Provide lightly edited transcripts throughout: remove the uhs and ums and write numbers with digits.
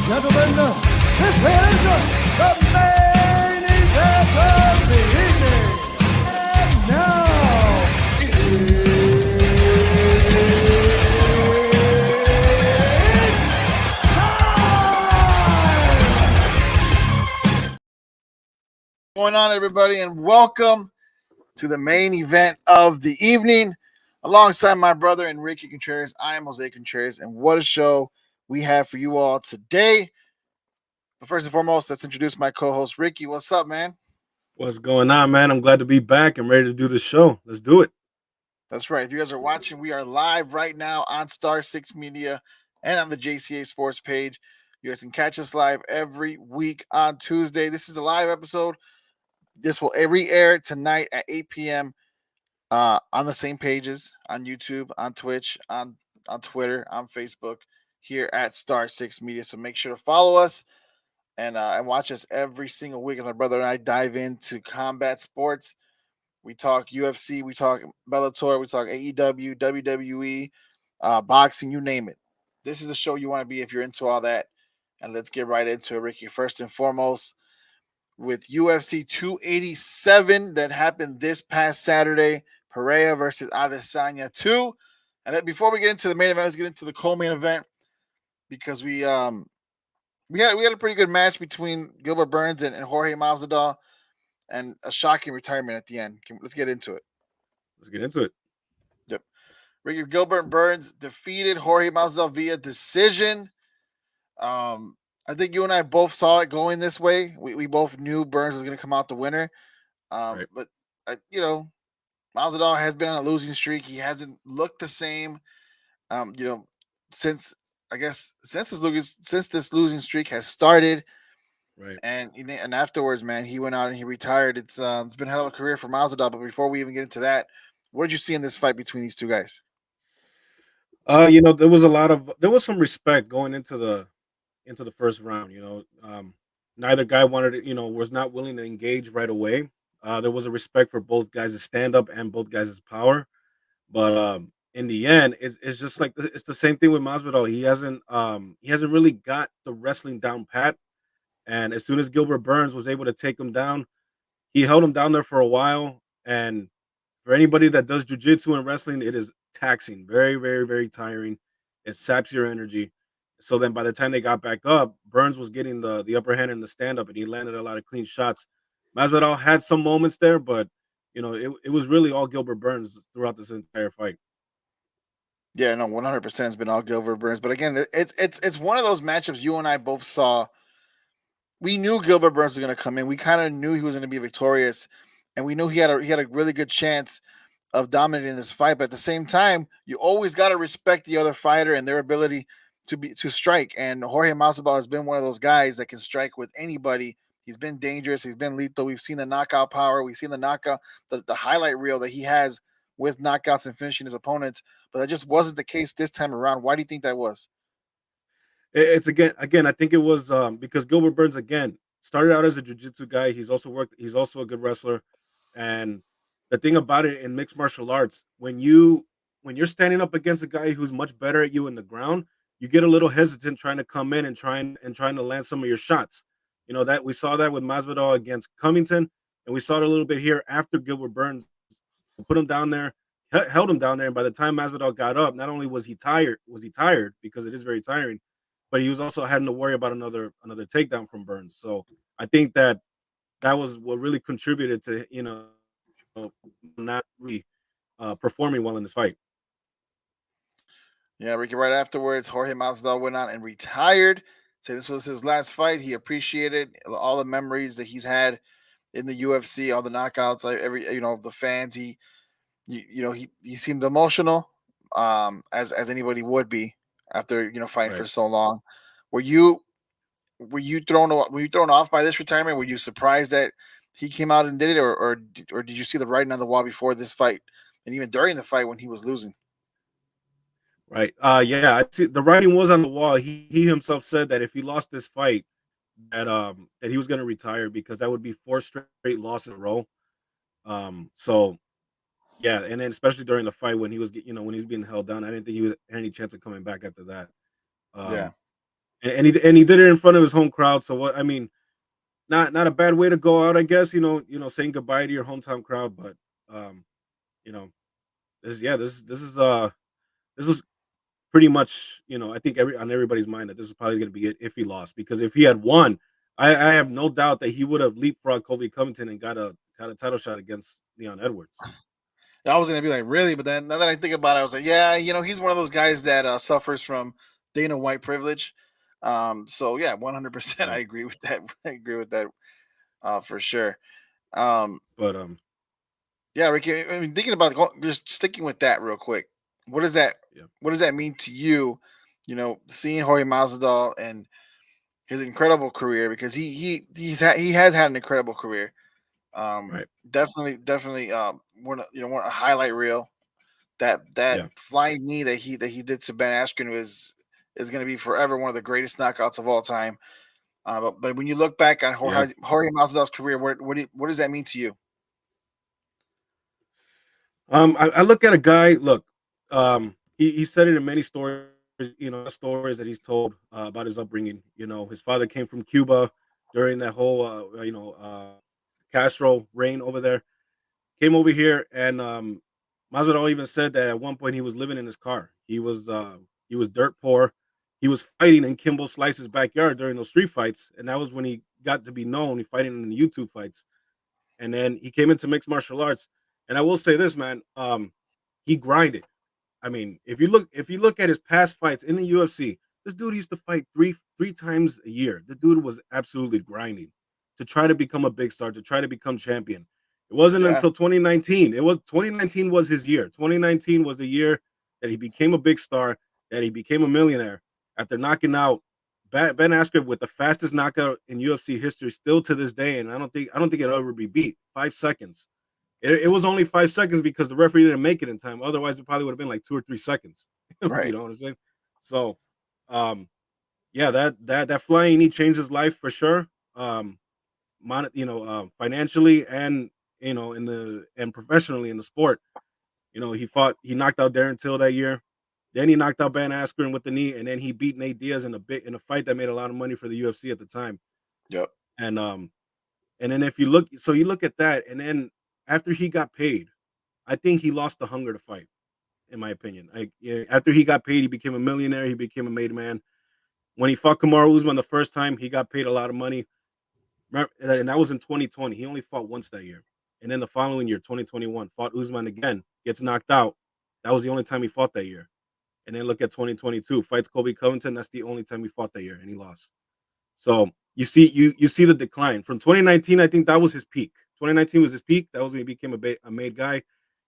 gentlemen, this is the main event of the evening. And now, What's going on, everybody, and welcome to the main event of the evening. Alongside my brother Enrique Contreras, I am Jose Contreras, and what a show we have for you all today. But first and foremost, let's introduce my co-host Ricky. What's up, man? What's going on, man? I'm glad to be back and ready to do the show. Let's do it. That's right. If you guys are watching, we are live right now on Star 6 Media and on the JCA Sports page. You guys can catch us live every week on Tuesday. This is a live episode. This will re-air tonight at 8 p.m. On the same pages on YouTube, on Twitch, on Twitter, on Facebook, here at Star 6 Media. So make sure to follow us and watch us every single week. As my brother and I dive into combat sports. We talk UFC, we talk Bellator, we talk AEW, WWE, boxing, you name it. This is the show you want to be if you're into all that. And let's get right into it, Ricky. First and foremost, with UFC 287 that happened this past Saturday, Pereira versus Adesanya 2. And then before we get into the main event, let's get into the co-main event because we had a pretty good match between Gilbert Burns and Jorge Masvidal, and a shocking retirement at the end. Let's get into it. Let's get into it. Yep. Ricky Gilbert Burns defeated Jorge Masvidal via decision. I think you and I both saw it going this way. We both knew Burns was going to come out the winner. Right. But Masvidal has been on a losing streak. He hasn't looked the same. Since this losing streak has started, Right. and afterwards, man, he went out and he retired. It's been a hell of a career for Masvidal. But before we even get into that, what did you see in this fight between these two guys? There was some respect going into the first round. Neither guy was not willing to engage right away. There was a respect for both guys' stand up and both guys' power. But in the end, it's just like it's the same thing with Masvidal. He hasn't really got the wrestling down pat. And as soon as Gilbert Burns was able to take him down, he held him down there for a while. And for anybody that does jujitsu and wrestling, it is taxing, very, very, very tiring. It saps your energy. So then by the time they got back up, Burns was getting the upper hand in the stand up, and he landed a lot of clean shots. Masvidal had some moments there, but it was really all Gilbert Burns throughout this entire fight. Yeah, no, 100% has been all Gilbert Burns. But again, it's one of those matchups you and I both saw. We knew Gilbert Burns was going to come in. We kind of knew he was going to be victorious, and we knew he had a really good chance of dominating this fight. But at the same time, you always got to respect the other fighter and their ability to strike. And Jorge Masvidal has been one of those guys that can strike with anybody. He's been dangerous. He's been lethal. We've seen the knockout power. We've seen the knockout, the highlight reel that he has with knockouts and finishing his opponents. But that just wasn't the case this time around. Why do you think that was? It's again. I think it was because Gilbert Burns again started out as a jiu-jitsu guy. He's also a good wrestler, and the thing about it in mixed martial arts, when you're standing up against a guy who's much better at you in the ground, you get a little hesitant trying to come in and trying to land some of your shots. That we saw that with Masvidal against Covington, and we saw it a little bit here after Gilbert Burns put him down there, held him down there, and by the time Masvidal got up, not only was he tired because it is very tiring, but he was also having to worry about another takedown from Burns. So I think that was what really contributed to not really performing well in this fight. Yeah, Ricky. Right afterwards, Jorge Masvidal went out and retired. Say this was his last fight. He appreciated all the memories that he's had in the UFC, all the knockouts, like the fans. He seemed emotional, as anybody would be after fighting for Right. so long. Were you were you thrown off by this retirement? Were you surprised that he came out and did it, or did you see the writing on the wall before this fight, and even during the fight when he was losing? Right. Yeah, I see the writing was on the wall. He himself said that if he lost this fight, that he was gonna retire because that would be four straight losses in a row. So yeah, and then especially during the fight when he was when he was being held down, I didn't think he had any chance of coming back after that. Yeah. Um and he did it in front of his home crowd. So what I mean, not a bad way to go out, I guess. Saying goodbye to your hometown crowd, but um, you know, this is pretty much, I think on everybody's mind that this was probably going to be it if he lost, because if he had won, I have no doubt that he would have leapfrogged Kobe Covington and got a title shot against Leon Edwards. I was gonna be like, really, but then now that I think about it, I was like, yeah, he's one of those guys that suffers from Dana White privilege. So yeah, 100%, I Yeah, agree with that. I agree with that for sure. Um, but yeah, Ricky. I mean, thinking about just sticking with that real quick. What does that yeah, What does that mean to you? Seeing Jorge Masvidal and his incredible career, because he has had an incredible career. Um, right, definitely, one a highlight reel. That yeah, flying knee that he did to Ben Askren is going to be forever one of the greatest knockouts of all time. But when you look back on yeah. Jorge Masvidal's career, what does that mean to you? I look at a guy. Look, he said it in many stories. Stories that he's told about his upbringing. His father came from Cuba during that whole Castro reign over there. Came over here, and Masvidal even said that at one point he was living in his car. He was dirt poor. He was fighting in Kimbo Slice's backyard during those street fights, and that was when he got to be known. He fighting in the YouTube fights, and then he came into mixed martial arts. And I will say this, man, he grinded. I mean, if you look at his past fights in the UFC, this dude used to fight three times a year. The dude was absolutely grinding to try to become a big star, to try to become champion. It wasn't Yeah, until 2019. 2019 was his year. 2019 was the year that he became a big star, that he became a millionaire after knocking out Ben Askren with the fastest knockout in UFC history, still to this day. And I don't think it'll ever be beat. 5 seconds. It was only 5 seconds because the referee didn't make it in time. Otherwise, it probably would have been like 2 or 3 seconds. You right. know what I'm saying? So, yeah, that flying knee changed his life for sure. Um, financially and and professionally in the sport. He knocked out Darren Till that year. Then he knocked out Ben Askren with the knee, and then he beat Nate Diaz in a fight that made a lot of money for the UFC at the time. Yep. And and then if you look, so you look at that, and then after he got paid, I think he lost the hunger to fight, in my opinion. Like, yeah, after he got paid, he became a millionaire. He became a made man. When he fought Kamaru Usman the first time, he got paid a lot of money. And that was in 2020. He only fought once that year. And then the following year, 2021, fought Usman again, gets knocked out. That was the only time he fought that year. And then look at 2022, fights Kobe Covington. That's the only time he fought that year, and he lost. So you see the decline from 2019. I think that was his peak. 2019 was his peak. That was when he became a made guy. And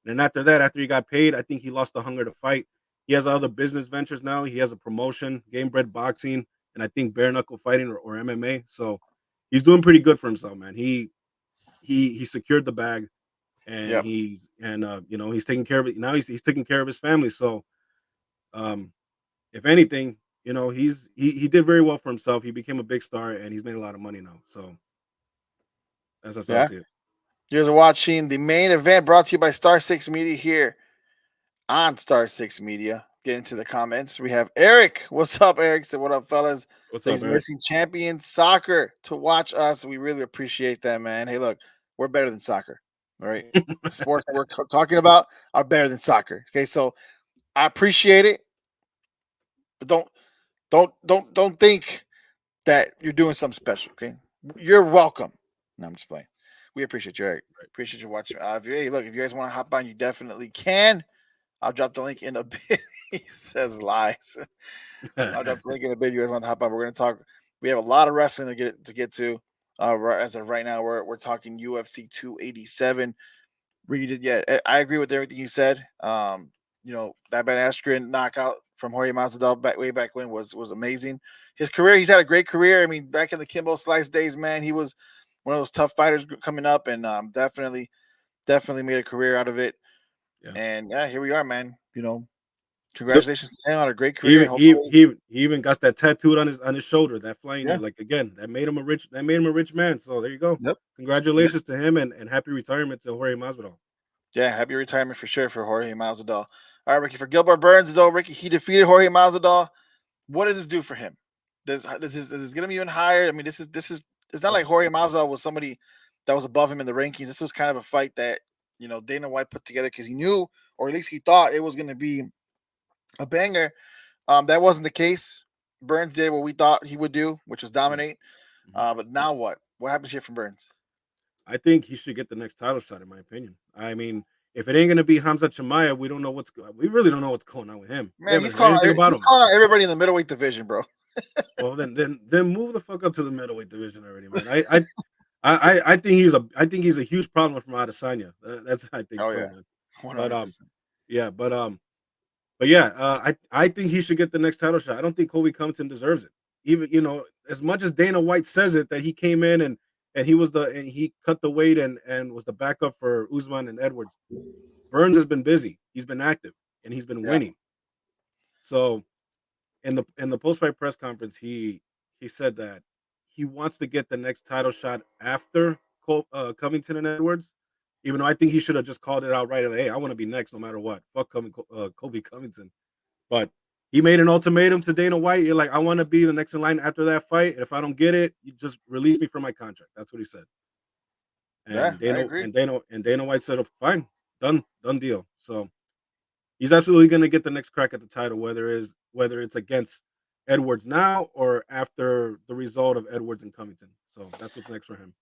then after that, after he got paid, I think he lost the hunger to fight. He has other business ventures now. He has a promotion, Game Bred Boxing, and I think bare knuckle fighting or MMA. So he's doing pretty good for himself, man. He secured the bag, and Yep. he's taking care of it now. He's taking care of his family. So um, if anything, he did very well for himself. He became a big star, and he's made a lot of money now. So that's how I Yeah. see it. You guys are watching the main event brought to you by Star Six Media here on Star Six Media. Get into the comments. We have Eric. What's up, Eric? Said, what up, fellas? What's So up, he's Eric? missing champion soccer to watch us. We really appreciate that, man. Hey, look, we're better than soccer. All right. The sports that we're talking about are better than soccer. Okay. So I appreciate it, but don't think that you're doing something special. Okay. You're welcome. No, I'm just playing. We appreciate you, Eric. Appreciate you watching. If you guys want to hop on, you definitely can. I'll drop the link in a bit. He says lies. I'll drop the link in a bit. You guys want to hop on? We're going to talk. We have a lot of wrestling to get to. As of right now, we're talking UFC 287. Read it. Yeah, I agree with everything you said. That Ben Askren knockout from Jorge Masvidal way back when was amazing. His career, he's had a great career. I mean, back in the Kimbo Slice days, man, he was one of those tough fighters coming up, and definitely made a career out of it. Yeah. And yeah, here we are, man. Yep. Congratulations to him on a great He career. even And he hopefully, he he even got that tattooed on his shoulder, that flying knee. yeah, Like, again, that made him a rich man. So there you go. yep, yeah, Congratulations to him, and happy retirement to Jorge Masvidal. yeah. Happy retirement for sure for Jorge Masvidal. All right, Ricky. For Gilbert Burns, though, Ricky, he defeated Jorge Masvidal. What does this do for him? This is going to be even higher. I mean, this is it's not Oh, like Jorge Masvidal was somebody that was above him in the rankings. This was kind of a fight that Dana White put together because he knew, or at least he thought, it was going to be a banger. That wasn't the case. Burns did what we thought he would do, which was mm, dominate. mhm. But now what? What happens here from Burns? I think he should get the next title shot, in my opinion. I mean, if it ain't gonna be Hamza Chimaev, we really don't know what's going on with him. We Man, haven't heard anything about he's him. calling out everybody in the middleweight division, bro. Well, then move the fuck up to the middleweight division already, man. I think he's a huge problem from Adesanya. That's I think Oh so, yeah, man. one But hundred percent. yeah, but yeah, I think he should get the next title shot. I don't think Kobe Compton deserves it. Even as much as Dana White says it that he came in and he cut the weight and was the backup for Usman and Edwards. Burns has been busy. He's been active and he's been Yeah, winning. So in the post fight press conference, he said that he wants to get the next title shot after Covington and Edwards. Even though I think he should have just called it out right away. Hey, I want to be next no matter what. Fuck Kobe Covington. But he made an ultimatum to Dana White. You're like, I want to be the next in line after that fight. And if I don't get it, you just release me from my contract. That's what he said. yeah, And I Dana agree. and Dana and Dana White said, "Oh, fine, done deal." So he's absolutely going to get the next crack at the title, whether it's against Edwards now or after the result of Edwards and Covington. So that's what's next for him.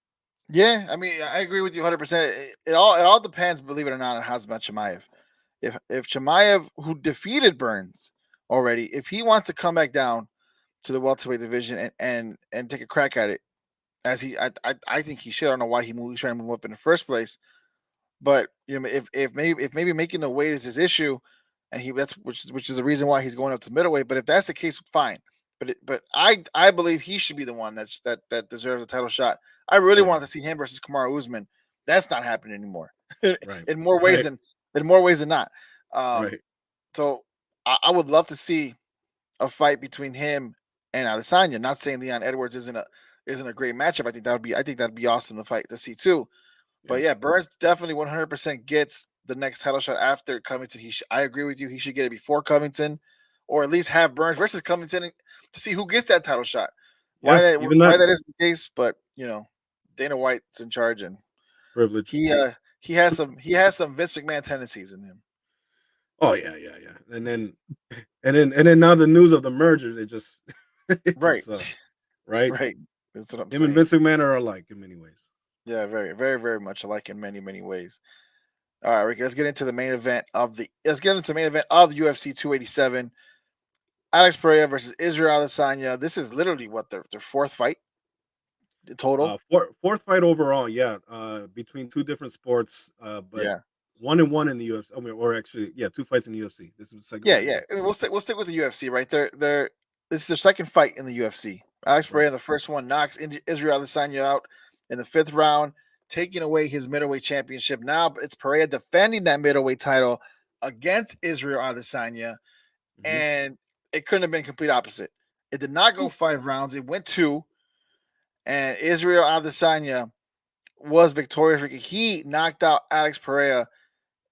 Yeah, I mean, I agree with you 100%. It all depends, believe it or not, on Hazmat Chimaev. If Chimaev, who defeated Burns already, if he wants to come back down to the welterweight division and take a crack at it, as I think he should. I don't know why he's trying to move up in the first place. But if maybe making the weight is his issue, and which is the reason why he's going up to middleweight. But if that's the case, fine. But I believe he should be the one that deserves a title shot. I really Yeah, wanted to see him versus Kamaru Usman. That's not happening anymore. right, in more ways right, than in more ways than not. Um, right. so I would love to see a fight between him and Adesanya. Not saying Leon Edwards isn't a great matchup. I think that'd be awesome to fight to see too. But Yeah, yeah, Burns definitely 100% gets the next title shot after Covington. I agree with you. He should get it before Covington, or at least have Burns versus Covington to see who gets that title shot. Why yeah. that Even why that that is the case, but Dana White's in charge, and privilege. he has some Vince McMahon tendencies in him. Oh yeah, yeah, yeah. And then now the news of the merger. It just it Right, just right. right. That's what I'm Him and saying. Vince McMahon are alike in many ways. Yeah, very, very, very much alike in many, many ways. All right, Ricky, let's get into the main event of UFC 287. Alex Pereira versus Israel Adesanya. This is literally what their fourth fight total. Fourth fight overall, yeah. Between two different sports, but Yeah, 1-1 in the UFC. I mean, or actually, yeah, two fights in the UFC. This is the second yeah, fight in the yeah. I UFC. mean, we'll stick with the UFC, right? This is their second fight in the UFC. Alex Right. Pereira in the first one knocks Israel Adesanya out in the fifth round, taking away his middleweight championship. Now it's Pereira defending that middleweight title against Israel Adesanya, Hmm. and it couldn't have been complete opposite. It did not go 5 rounds. It went two, and Israel Adesanya was victorious. Ricky, he knocked out Alex Pereira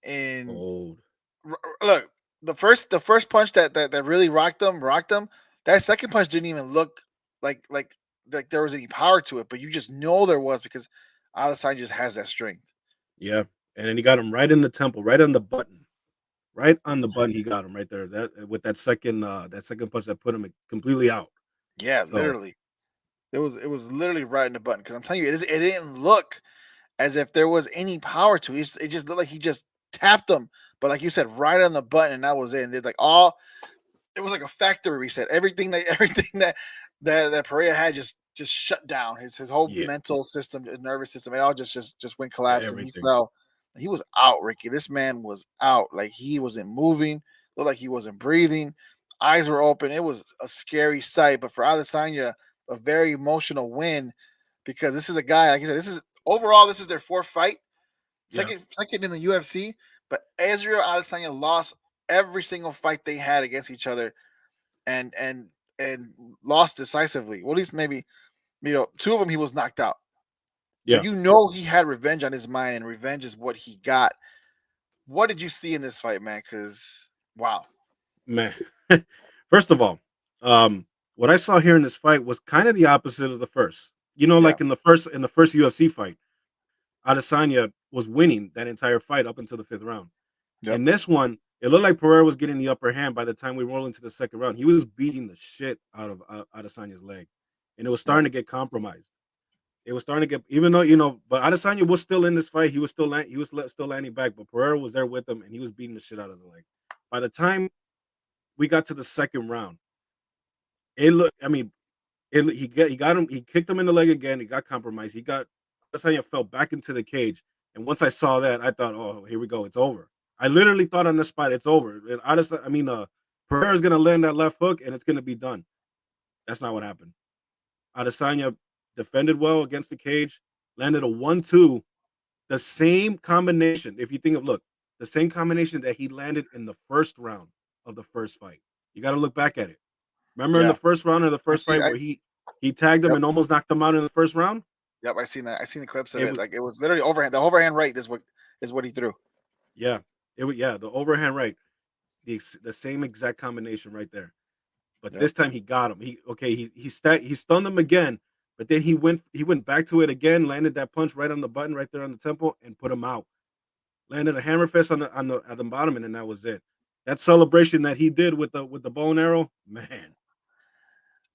in Cold. look, the first punch that really rocked him. That second punch didn't even look like like there was any power to it, but you just know there was because Adesanya just has that strength. Yeah, and then he got him right in the temple, right on the button, right on the button. He got him right there. That with that second punch that put him completely out. Yeah, So literally, it was literally right in the button because I'm telling you, it didn't look as if there was any power to it. It just looked like he just tapped him, but like you said, right on the button, and that was it. And it's like it was like a factory reset. Everything that that Pereira had just shut down. His whole yeah, mental system, nervous system, it all just went collapse, and he everything. fell. He was out, Ricky. This man was out. Like he wasn't moving. Looked like he wasn't breathing. Eyes were open. It was a scary sight. But for Adesanya, a very emotional win because this is a guy. Like I said, this is their fourth fight, Yeah, second in the UFC. But Israel Adesanya lost every single fight they had against each other and and lost decisively. Well, at least maybe two of them he was knocked out. So yeah, he had revenge on his mind, and revenge is what he got. What did you see in this fight, man? Because wow, man. First of all, um, What I saw here in this fight was kind of the opposite of the first. You know, Yeah. like in the first UFC fight, Adesanya was winning that entire fight up until the fifth round. Yep. In this one, it looked like Pereira was getting the upper hand by the time we rolled into the second round. He was beating the shit out of Adesanya's leg, and it was Yep. starting to get compromised. It was starting to get, even though but Adesanya was still in this fight. He was still landing back, but Pereira was there with him, and he was beating the shit out of the leg. By the time we got to the second round, it looked. I mean, he got him. He kicked him in the leg again. He got compromised. Adesanya fell back into the cage. And once I saw that, I thought, oh, here we go. It's over. I literally thought on the spot, it's over. And Pereira's gonna land that left hook, and it's gonna be done. That's not what happened. Adesanya defended well against the cage, landed a 1-2, the same combination. If you think of look, the same combination that he landed in the first round of the first fight. You got to look back at it. Remember in the Yeah. first round of the I first see. fight where he tagged him Yep. and almost knocked him out in the first round? Yep. I seen that. I seen the clips of It it. was Like it was literally overhand. The overhand right is what he threw. yeah. The overhand right. The same exact combination right there. But Yep. this time he got him. He stunned him again, but then he went back to it again, landed that punch right on the button right there on the temple and put him out. Landed a hammer fist on the at the bottom, and then that was it. That celebration that he did with the bow and arrow, man,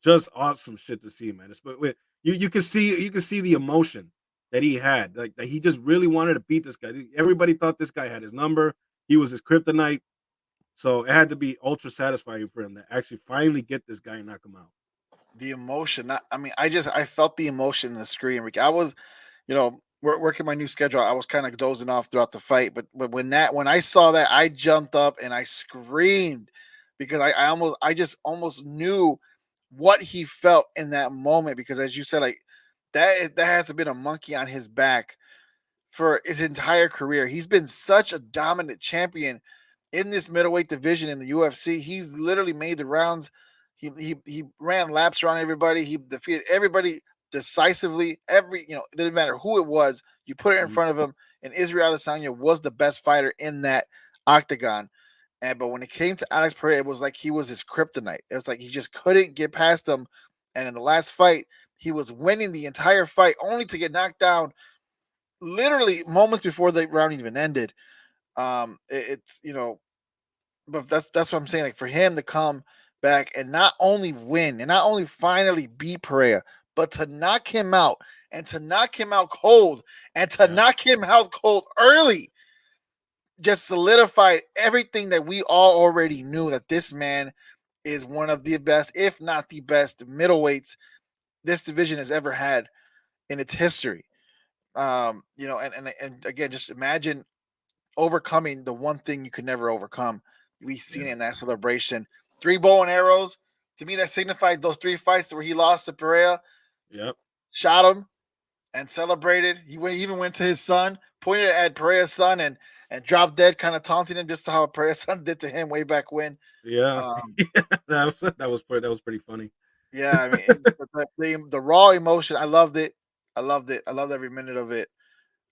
just awesome shit to see, man. But you can see the emotion that he had, like that he just really wanted to beat this guy. Everybody thought this guy had his number. He was his kryptonite, so it had to be ultra satisfying for him to actually finally get this guy and knock him out. The emotion. I mean, I felt the emotion in the screen. Rick. I was, working my new schedule. I was kind of dozing off throughout the fight, but when I saw that, I jumped up and I screamed because I just almost knew what he felt in that moment because as you said, like that has been a monkey on his back for his entire career. He's been such a dominant champion in this middleweight division in the UFC. He's literally made the rounds. He ran laps around everybody. He defeated everybody decisively. It didn't matter who it was. You put it in Mhm. front of him, and Israel Adesanya was the best fighter in that octagon. But when it came to Alex Pereira, it was like he was his kryptonite. It was like he just couldn't get past him. And in the last fight, he was winning the entire fight, only to get knocked down literally moments before the round even ended. It's but that's what I'm saying. Like for him to come back and not only win and not only finally beat Pereira, but to knock him out and to knock him out cold and to Yeah, knock him out cold early just solidified everything that we all already knew that this man is one of the best, if not the best, middleweights this division has ever had in its history. And again, just imagine overcoming the one thing you could never overcome. We seen it yeah, in that celebration. Three bow and arrows. To me, that signifies those three fights where he lost to Pereira, yep, shot him, and celebrated. Even went to his son, pointed at Pereira's son, and dropped dead, kind of taunting him, just how Pereira's son did to him way back when. yeah. Um, That was pretty funny. yeah, I mean, the raw emotion, I loved it. I loved it. I loved every minute of it.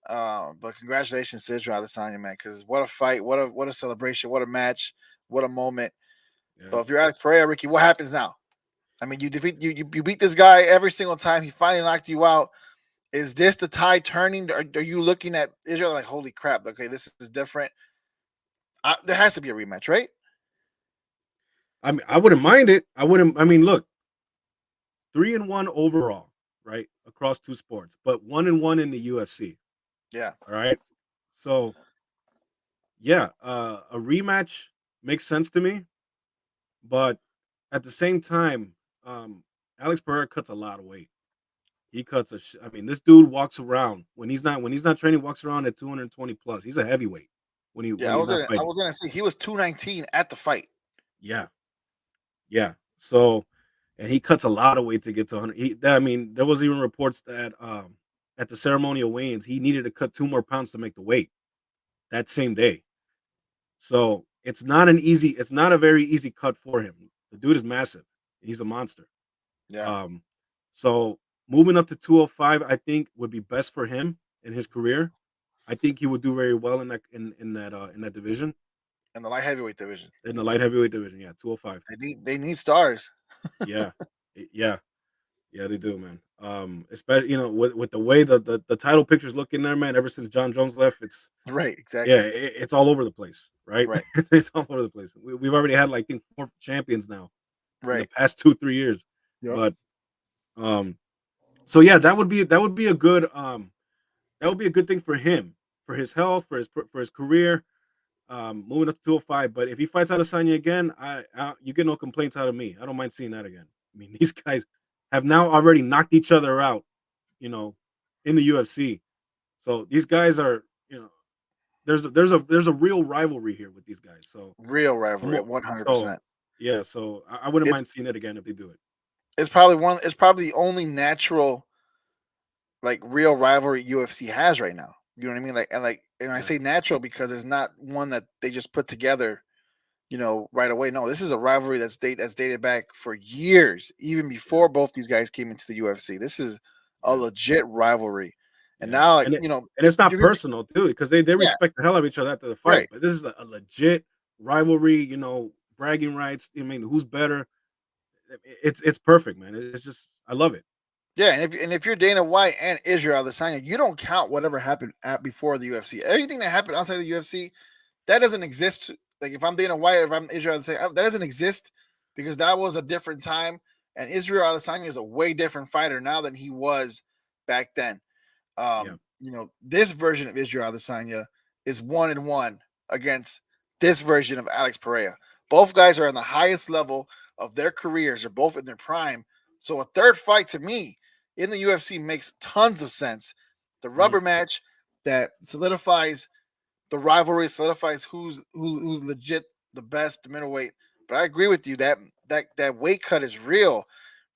But congratulations to Israel Adesanya, man, because what a fight, what a celebration, what a match, what a moment. But Yeah. if you're Alex Pereira, Ricky, what happens now? I mean, you beat this guy every single time. He finally knocked you out. Is this the tide turning? Are you looking at Israel like, holy crap? Okay, this is different. There has to be a rematch, right? I mean, I wouldn't mind it. I wouldn't. I mean, look, 3-1 overall, right, across two sports, but 1-1 in the UFC. Yeah, All right. So yeah, a rematch makes sense to me, but at the same time, Alex Pereira cuts a lot of weight. He cuts I mean, this dude walks around when he's not training, walks around at 220 plus. He's a heavyweight when he yeah. when I he's was not gonna, I fighting. was gonna say he was 219 at the fight. Yeah, yeah. So, and he cuts a lot of weight to get to 100. I mean, there was even reports that at the ceremonial weigh-ins, he needed to cut 2 more pounds to make the weight that same day. So it's not a very easy cut for him. The dude is massive. He's a monster. Yeah, Um, so moving up to 205, I think would be best for him in his career. I think he would do very well in that division, in the light heavyweight division, in the light heavyweight division. Yeah, 205. they need stars. Yeah. Yeah, yeah, they do, man. Especially with the way the title pictures look in there, man. Ever since John Jones left, Right, yeah, exactly. it's all over the place, right? Right, It's all over the place. We've already had like I think 4 champions now in the right. past 2-3 years, Yep. but um, so yeah, that would be a good thing for him, for his health, for his career, moving up to 205. But if he fights Adesanya again, you get no complaints out of me. I don't mind seeing that again. I mean, these guys have now already knocked each other out, you know, in the UFC. So these guys are, there's a real rivalry here with these guys. So Real I'm rivalry, al- one hundred so percent. yeah, so I wouldn't It's mind seeing it again if they do it. it's probably one. It's probably the only natural, like, real rivalry UFC has right now. You know what I mean? And I Yeah, say natural because it's not one that they just put together, right away. No, this is a rivalry that's dated back for years, even yeah, before both these guys came into the UFC. This is a yeah, legit rivalry, and yeah. now, And it's not you're personal too, because they yeah, respect the hell out of each other after the fight. right. But this is a legit rivalry. Bragging rights. I mean, who's better? It's perfect, man. It's just I love it. Yeah, and if you're Dana White and Israel Adesanya, you don't count whatever happened before the UFC. Everything that happened outside the UFC, that doesn't exist. Like, if I'm Dana White, or if I'm Israel Adesanya, that doesn't exist, because that was a different time, and Israel Adesanya is a way different fighter now than he was back then. Yeah. This version of Israel Adesanya is 1-1 against this version of Alex Pereira. Both guys are on the highest level of their careers. They're both in their prime. So a third fight, to me, in the UFC, makes tons of sense. The Mhm. rubber match that solidifies the rivalry, solidifies who's legit the best, the middleweight. But I agree with you that that weight cut is real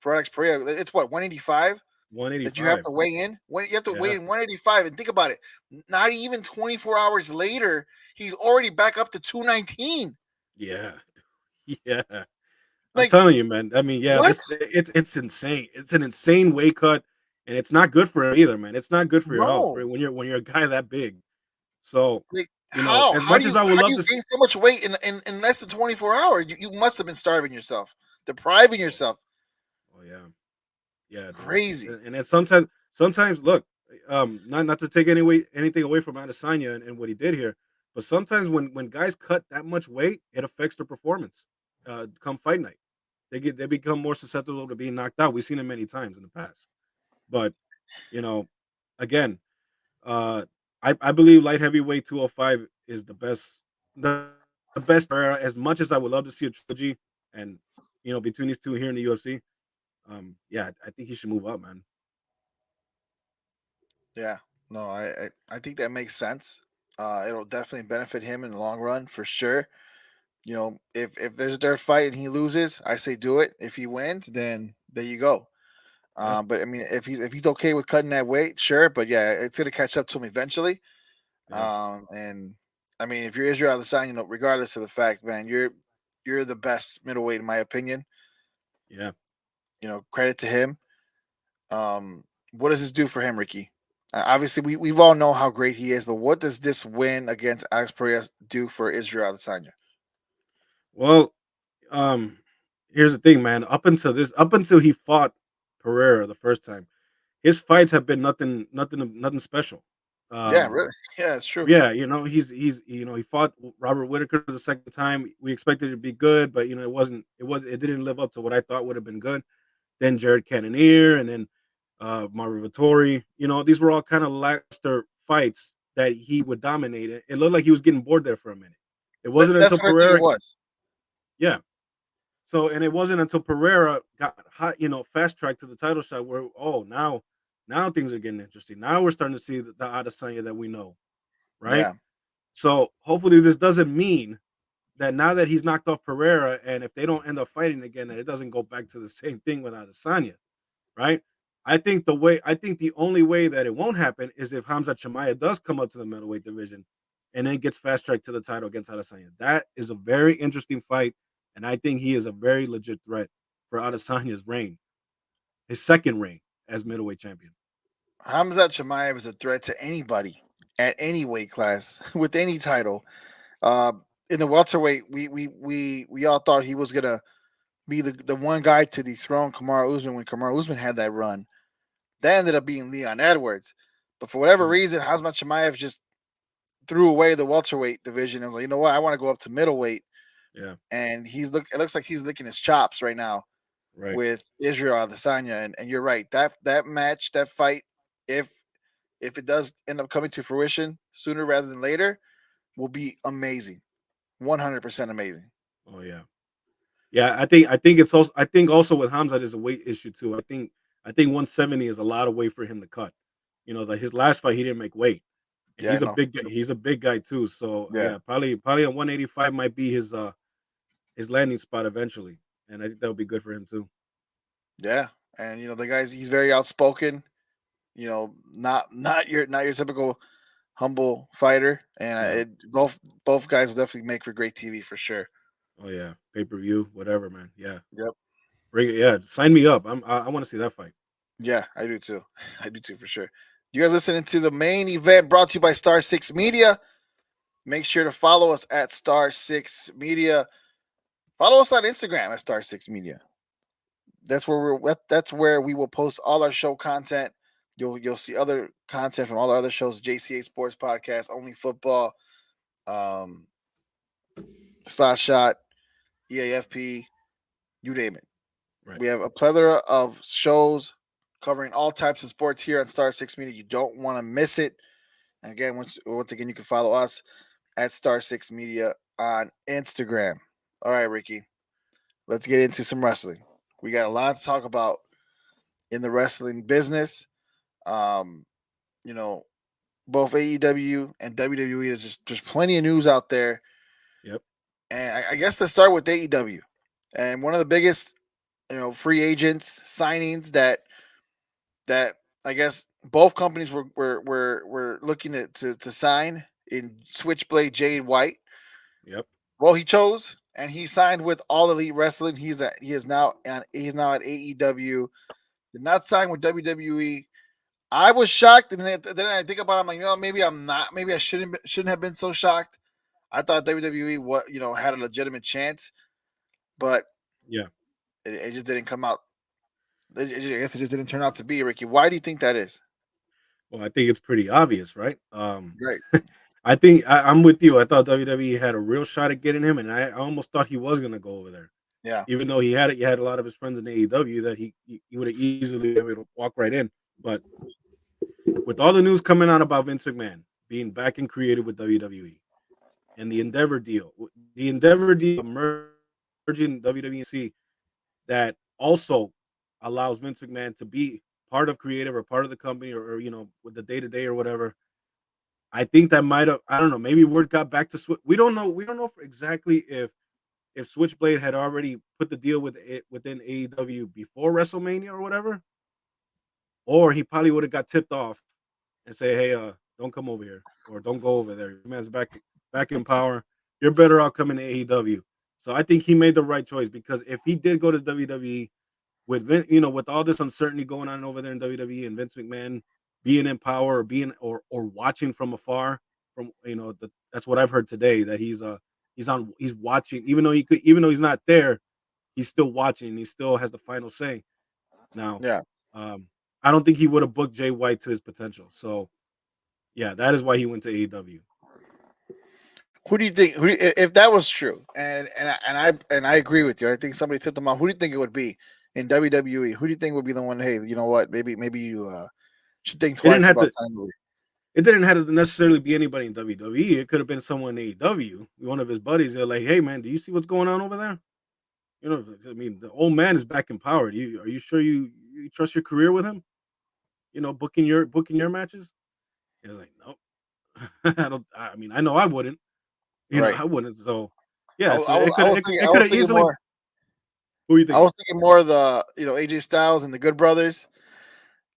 for Alex Pereira. It's what, 185 that you have 185. to weigh in. When you have to weigh Yeah. in 185, and think about it, not even 24 hours later, he's already back up to 219. Yeah. Yeah. I'm Like, telling you, man. I mean, yeah, what? it's insane. It's an insane weight cut, and it's not good for him either, man. It's not good for your health No. when you're a guy that big. So, Like, how as how much do as you I would how do love you to, gain so much weight in less than 24 hours? You must have been starving yourself, depriving oh, yourself. oh yeah, yeah, dude. Crazy. And then sometimes look, not to take anything away from Adesanya and what he did here, but sometimes when guys cut that much weight, it affects their performance. Come fight night, they become more susceptible to being knocked out. We've seen it many times in the past. But you know, again, uh, I believe light heavyweight 205 is the best era. As much as I would love to see a trilogy, and between these two here in the UFC, yeah, I think he should move up, man. Yeah. No, I think that makes sense. It'll definitely benefit him in the long run for sure. If there's a dirt fight and he loses, I say do it. If he wins, then there you go. Yeah, But I mean, if he's okay with cutting that weight, sure. But yeah, it's gonna catch up to him eventually. yeah, And I mean, if you're Israel Adesanya, regardless of the fact, man, you're the best middleweight in my opinion. yeah. Credit to him. What does this do for him, Ricky? Obviously, we've all know how great he is, but what does this win against Alex Perez do for Israel Adesanya? Well, um, here's the thing, man. Up until he fought Pereira the first time, his fights have been nothing special. Yeah, Um, really. Yeah, it's true. Yeah, he fought Robert Whitaker the second time. We expected it to be good, but it didn't live up to what I thought would have been good. Then Jared Cannonier and then Mario Vittori. These were all kind of lackluster fights that he would dominate. It looked like he was getting bored there for a minute. It wasn't That's until what I think it Pereira, was. yeah. So and it wasn't until Pereira got hot, fast track to the title shot where now things are getting interesting. Now we're starting to see the Adesanya that we know, right? Yeah, So hopefully this doesn't mean that now that he's knocked off Pereira, and if they don't end up fighting again, that it doesn't go back to the same thing with Adesanya, right? I think the only way that it won't happen is if Hamza Chimaev does come up to the middleweight division and then gets fast tracked to the title against Adesanya. That is a very interesting fight, and I think he is a very legit threat for Adesanya's reign, his second reign as middleweight champion. Hamzat Chimaev is a threat to anybody at any weight class with any title. Uh, in the welterweight, we all thought he was gonna be the one guy to dethrone Kamaru Usman when Kamaru Usman had that run. That ended up being Leon Edwards. But for whatever Mhm. reason, Hazmat Chimaev just threw away the welterweight division and was like, you know what, I want to go up to middleweight. Yeah, And it looks like he's licking his chops right now right. with Israel Adesanya. And you're right, that match, that fight, if if it does end up coming to fruition sooner rather than later, will be amazing. 100% amazing. Oh yeah. Yeah, I think it's also I think also with Hamza there's a weight issue too. I think 170 is a lot of weight for him to cut. Like his last fight he didn't make weight. And Yeah, I he's a know. big guy. He's a big guy too. So Yeah. yeah, probably a 185 might be his landing spot eventually. And I think that would be good for him too. Yeah. And the guy's he's very outspoken, not your typical humble fighter. And No. both guys will definitely make for great TV for sure. Oh yeah, pay-per-view, whatever, man. Yeah. Yep. Bring it. Yeah, sign me up. I want to see that fight. Yeah, I do too. I do too for sure. You guys listening to the main event brought to you by Star Six Media. Make sure to follow us at Star Six Media. Follow us on Instagram at Star Six Media. That's where we will post all our show content. You'll see other content from all our other shows, JCA Sports Podcast, Only Football, um, Slot Shot, EAFP, you name it. Right. We have a plethora of shows covering all types of sports here on Star Six Media. You don't want to miss it. And again, once again, you can follow us at Star Six Media on Instagram. All right, Ricky, let's get into some wrestling. We got a lot to talk about in the wrestling business. Um, you know, both AEW and WWE. There's plenty of news out there, Yep. and I guess let's start with AEW. And one of the biggest, free agents signings that I guess both companies were looking to sign in Switchblade Jade White. Yep. Well, he chose and he signed with All Elite Wrestling. He's now at AEW. Did not sign with WWE. I was shocked, and then I think about it, I'm like, maybe I'm not. Maybe I shouldn't have been so shocked. I thought WWE had a legitimate chance, but Yeah. it just didn't come out. I guess it just didn't turn out to be. Ricky, why do you think that is? Well, I think it's pretty obvious, right? Right. I think I'm with you. I thought WWE had a real shot at getting him, and I almost thought he was going to go over there. Yeah. Even though he had a lot of his friends in AEW that he would have easily been able to walk right in. But with all the news coming out about Vince McMahon being back and creative with WWE and the Endeavor deal merging WWE and C that also allows Vince McMahon to be part of creative or part of the company or with the day to day or whatever. I think that might have I don't know, maybe word got back to we don't know. We don't know for exactly if Switchblade had already put the deal with it within AEW before WrestleMania or whatever, or he probably would have got tipped off and say, "Hey, don't come over here or don't go over there. Your man's back in power. You're better off coming to AEW." So I think he made the right choice because if he did go to WWE with all this uncertainty going on over there in WWE and Vince McMahon being in power or being or watching from afar from that's what I've heard today that he's watching even though he's not there, he's still watching and he still has the final say. Now, Yeah. um, I don't think he would have booked Jay White to his potential. So yeah, that is why he went to AEW. Who do you think? If that was true, and I agree with you. I think somebody tipped him off. Who do you think it would be in WWE? Who do you think would be the one? Hey, you know what? Maybe you should think It didn't twice have about to signing. it didn't have to necessarily be anybody in WWE. It could have been someone in AEW, one of his buddies. They're like, "Hey man, do you see what's going on over there?" I mean, the old man is back in power. Are you sure you trust your career with him? Booking your matches. And he's like, nope. I don't. I mean, I know I wouldn't. Right. I wouldn't. So I, yeah. So I, it I could was it, thinking. it I could was have thinking easily. more. Who are you I thinking? was thinking more of the AJ Styles and the Good Brothers.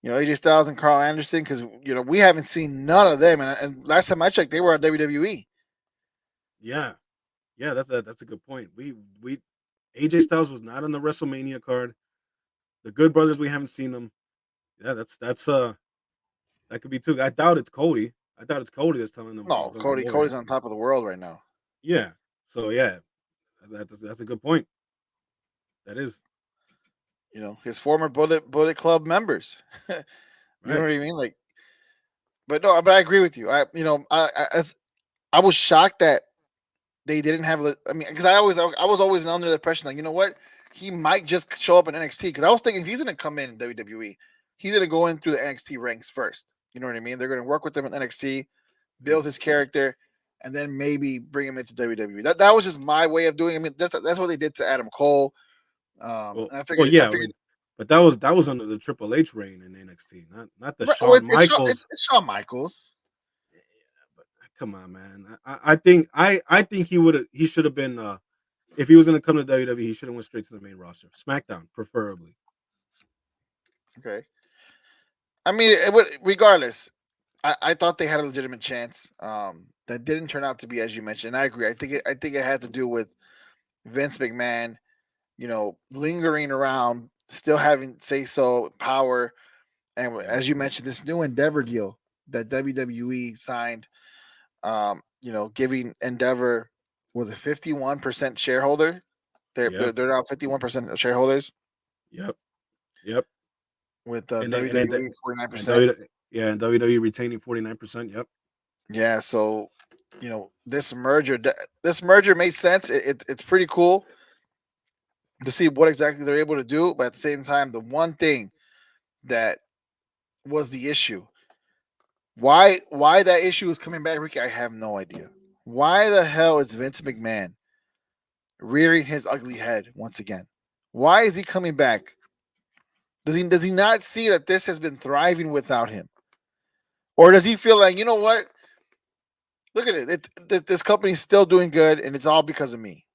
AJ Styles and Carl Anderson because we haven't seen none of them. And last time I checked, they were on WWE. Yeah, yeah. That's a good point. We AJ Styles was not on the WrestleMania card. The Good Brothers, we haven't seen them. Yeah, that's that could be too. I doubt it's Cody. I doubt it's Cody that's telling them, No, don't come over Cody's here. on top of the world right now. Yeah. So yeah, that's a good point. That is His former Bullet Club members. You know right. what I mean? Like, but no, but I agree with you. I was shocked that they didn't have. I mean, because I was always under the impression, like, you know what, he might just show up in NXT. Because I was thinking if he's gonna come in WWE, he's gonna go in through the NXT ranks first. You know what I mean? They're gonna work with him in NXT, Mhm. build his character, and then maybe bring him into WWE. That was just my way of doing it. I mean, that's what they did to Adam Cole. And Well, I yeah, figured, but that was under the Triple H reign in NXT, not the right, oh, Shawn Michaels. it's Shawn Michaels. Yeah, but come on, man. I think he should have been if he was going to come to WWE, he should have went straight to the main roster, SmackDown, preferably. Okay. I mean, regardless, I thought they had a legitimate chance. That didn't turn out to be as you mentioned. I agree. I think it had to do with Vince McMahon, lingering around, still having say so power, and Yeah, as you mentioned, this new Endeavor deal that WWE signed. Giving Endeavor was a 51% shareholder. yeah, They're now 51% shareholders yep, yep. with And then WWE and 49%. W yeah, and WWE retaining 49%. Yep. Yeah, so this merger made sense. It's pretty cool to see what exactly they're able to do, but at the same time, the one thing that was the issue, why that issue is coming back, Ricky, I have no idea. Why the hell is Vince McMahon rearing his ugly head once again? Why is he coming back? Does he not see that this has been thriving without him, or does he feel like, you know what? Look at this company's still doing good, and it's all because of me,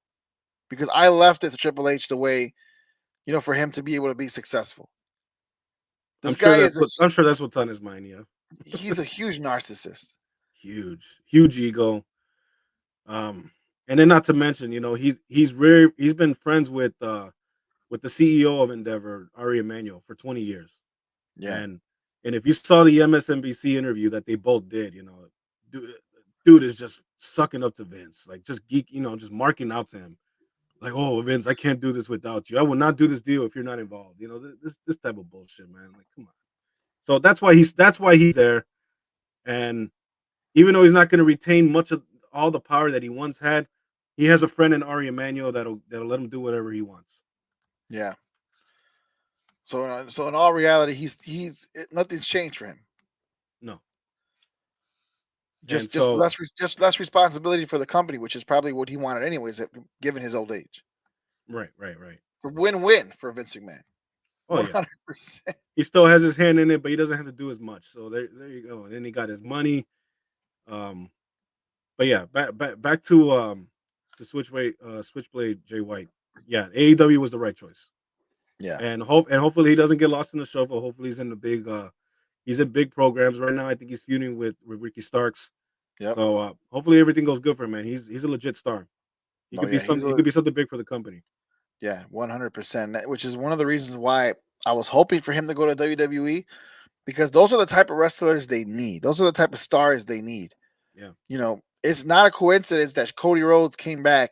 because I left it to Triple H the way, for him to be able to be successful. This guy I'm sure that's what's on his mind. Yeah, he's a huge narcissist. huge ego. Um, and then not to mention, he's been friends with the CEO of Endeavor, Ari Emanuel, for 20 years. Yeah. And if you saw the MSNBC interview that they both did, dude, dude is just sucking up to Vince, like just just marking out to him, like, oh, Vince, I can't do this without you. I will not do this deal if you're not involved. This type of bullshit, man. Like, come on. So that's why he's there. And even though he's not going to retain much of all the power that he once had, he has a friend in Ari Emanuel that'll let him do whatever he wants. Yeah. So in all reality, nothing's changed for him. No, and Just so just less responsibility for the company, which is probably what he wanted anyways, given his old age. right. For win-win for Vince McMahon. Oh yeah, 100%. he still has his hand in it, but he doesn't have to do as much. So there you go. And then he got his money. Um, but yeah, back to Switchblade Jay White. Yeah, AEW was the right choice, Yeah. and hopefully he doesn't get lost in the shuffle. Hopefully he's in big programs right now. I think he's feuding with Ricky Starks. Yep. So hopefully everything goes good for him, man. He's a legit star. He Oh could be yeah, some. He could be something big for the company. yeah, 100%. Which is one of the reasons why I was hoping for him to go to WWE, because those are the type of wrestlers they need. Those are the type of stars they need. Yeah. It's not a coincidence that Cody Rhodes came back,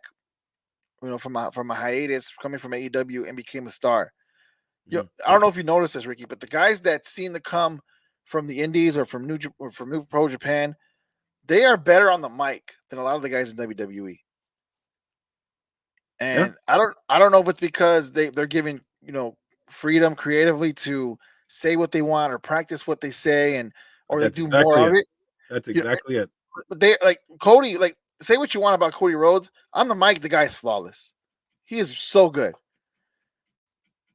from a hiatus, coming from AEW, and became a star. Mhm. I don't know if you noticed this, Ricky, but the guys that seem to come from the Indies or from New Pro Japan, they are better on the mic than a lot of the guys in WWE. Yeah. And I don't know if it's because they're giving, freedom creatively to say what they want or practice what they say, and or they That's do more exactly of it. it. That's You know, exactly it. but they, like Cody, like, say what you want about Cody Rhodes. On the mic, the guy's flawless. He is so good.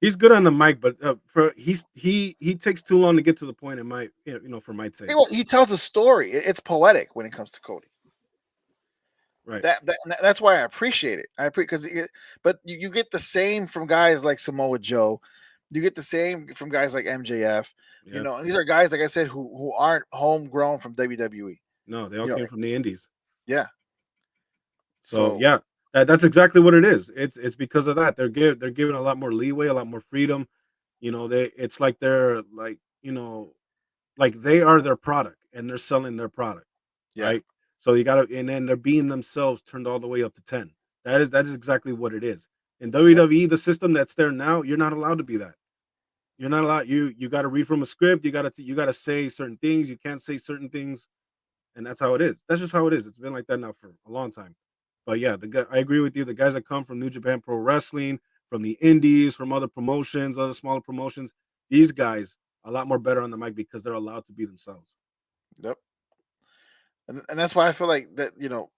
He's good on the mic, but he takes too long to get to the point in my for my taste. He tells a story. It's poetic when it comes to Cody. Right. That's why I appreciate it. I appreciate because, but you get the same from guys like Samoa Joe. You get the same from guys like MJF. Yeah. And these are guys, like I said, who aren't homegrown from WWE. No, they all You know, came from the indies. yeah. So So yeah, that's exactly what it is. It's because of that. They're given a lot more leeway, a lot more freedom. It's like they're like they are their product and they're selling their product, yeah, right? So you gotta and then they're being themselves turned all the way up to 10. That is exactly what it is. In Yep. WWE, the system that's there now, you're not allowed to be that. You're not allowed. You got to read from a script. You got to say certain things. You can't say certain things, and that's how it is. That's just how it is. It's been like that now for a long time. But yeah, I agree with you. The guys that come from New Japan Pro Wrestling, from the Indies, from other promotions, other smaller promotions, these guys are a lot more better on the mic because they're allowed to be themselves. Yep. And that's why I feel like that,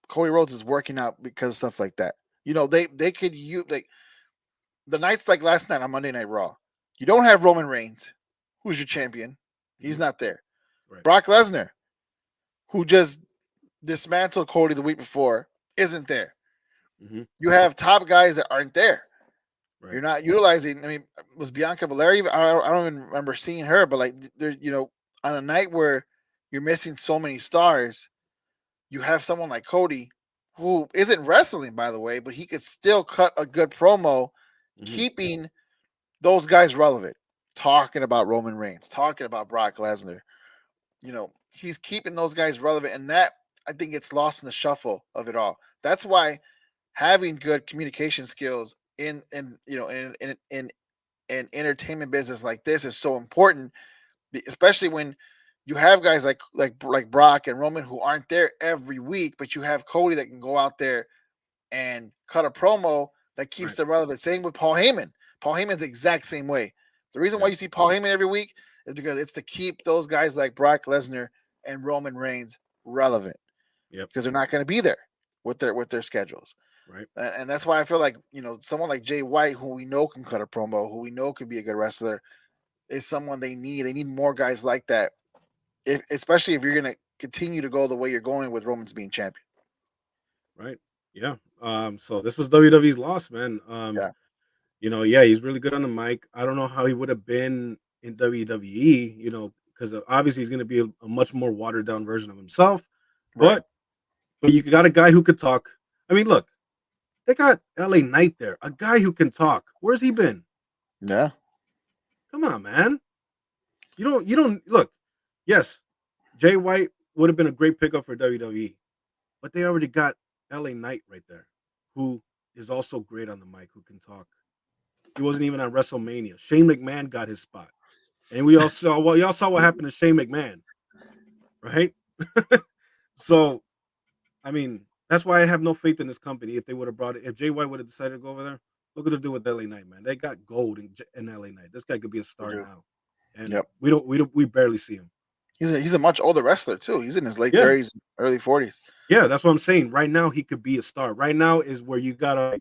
Cody Rhodes is working out because of stuff like that. They could use like the nights like last night on Monday Night Raw. You don't have Roman Reigns, who's your champion. He's Mhm. not there. Right. Brock Lesnar, who just dismantled Cody the week before, isn't there. Hmm. You have top guys that aren't there. Right. You're not utilizing. I mean, was Bianca Belair? I don't even remember seeing her. But like, there, on a night where you're missing so many stars, you have someone like Cody, who isn't wrestling, by the way, but he could still cut a good promo, Hmm. keeping those guys relevant. Talking about Roman Reigns, talking about Brock Lesnar. He's keeping those guys relevant, and that I think gets lost in the shuffle of it all. That's why having good communication skills in an entertainment business like this is so important, especially when you have guys like Brock and Roman who aren't there every week, but you have Cody that can go out there and cut a promo that keeps Right. it relevant. Same with Paul Heyman. Paul Heyman's the exact same way. The reason why Yeah. you see Paul Heyman every week is because it's to keep those guys like Brock Lesnar and Roman Reigns relevant Yep. because they're not going to be there with their schedules. Right. And that's why I feel like someone like Jay White, who we know can cut a promo, who we know can be a good wrestler, is someone they need. They need more guys like that, especially if you're going to continue to go the way you're going with Roman's being champion. Right. Yeah. So this was WWE's loss, man. Yeah, Yeah, he's really good on the mic. I don't know how he would have been in WWE, because obviously he's going to be a much more watered down version of himself. right. But you got a guy who could talk. I mean, look, they got LA Knight there, a guy who can talk. Where's he been? Yeah, Come on, man. You don't look. Yes, Jay White would have been a great pickup for WWE, but they already got LA Knight right there, who is also great on the mic, who can talk. He wasn't even on WrestleMania. Shane McMahon got his spot. And y'all saw what happened to Shane McMahon, right? So, I mean, that's why I have no faith in this company. If they would have brought it, if Jay White would have decided to go over there, look what they're doing with LA Knight, man. They got gold in LA Knight. This guy could be a they star do. now, and Yep. we barely see him. He's a much older wrestler too. He's in his late Yeah, 30s, early 40s. yeah, that's what I'm saying. Right now, he could be a star. Right now is where you gotta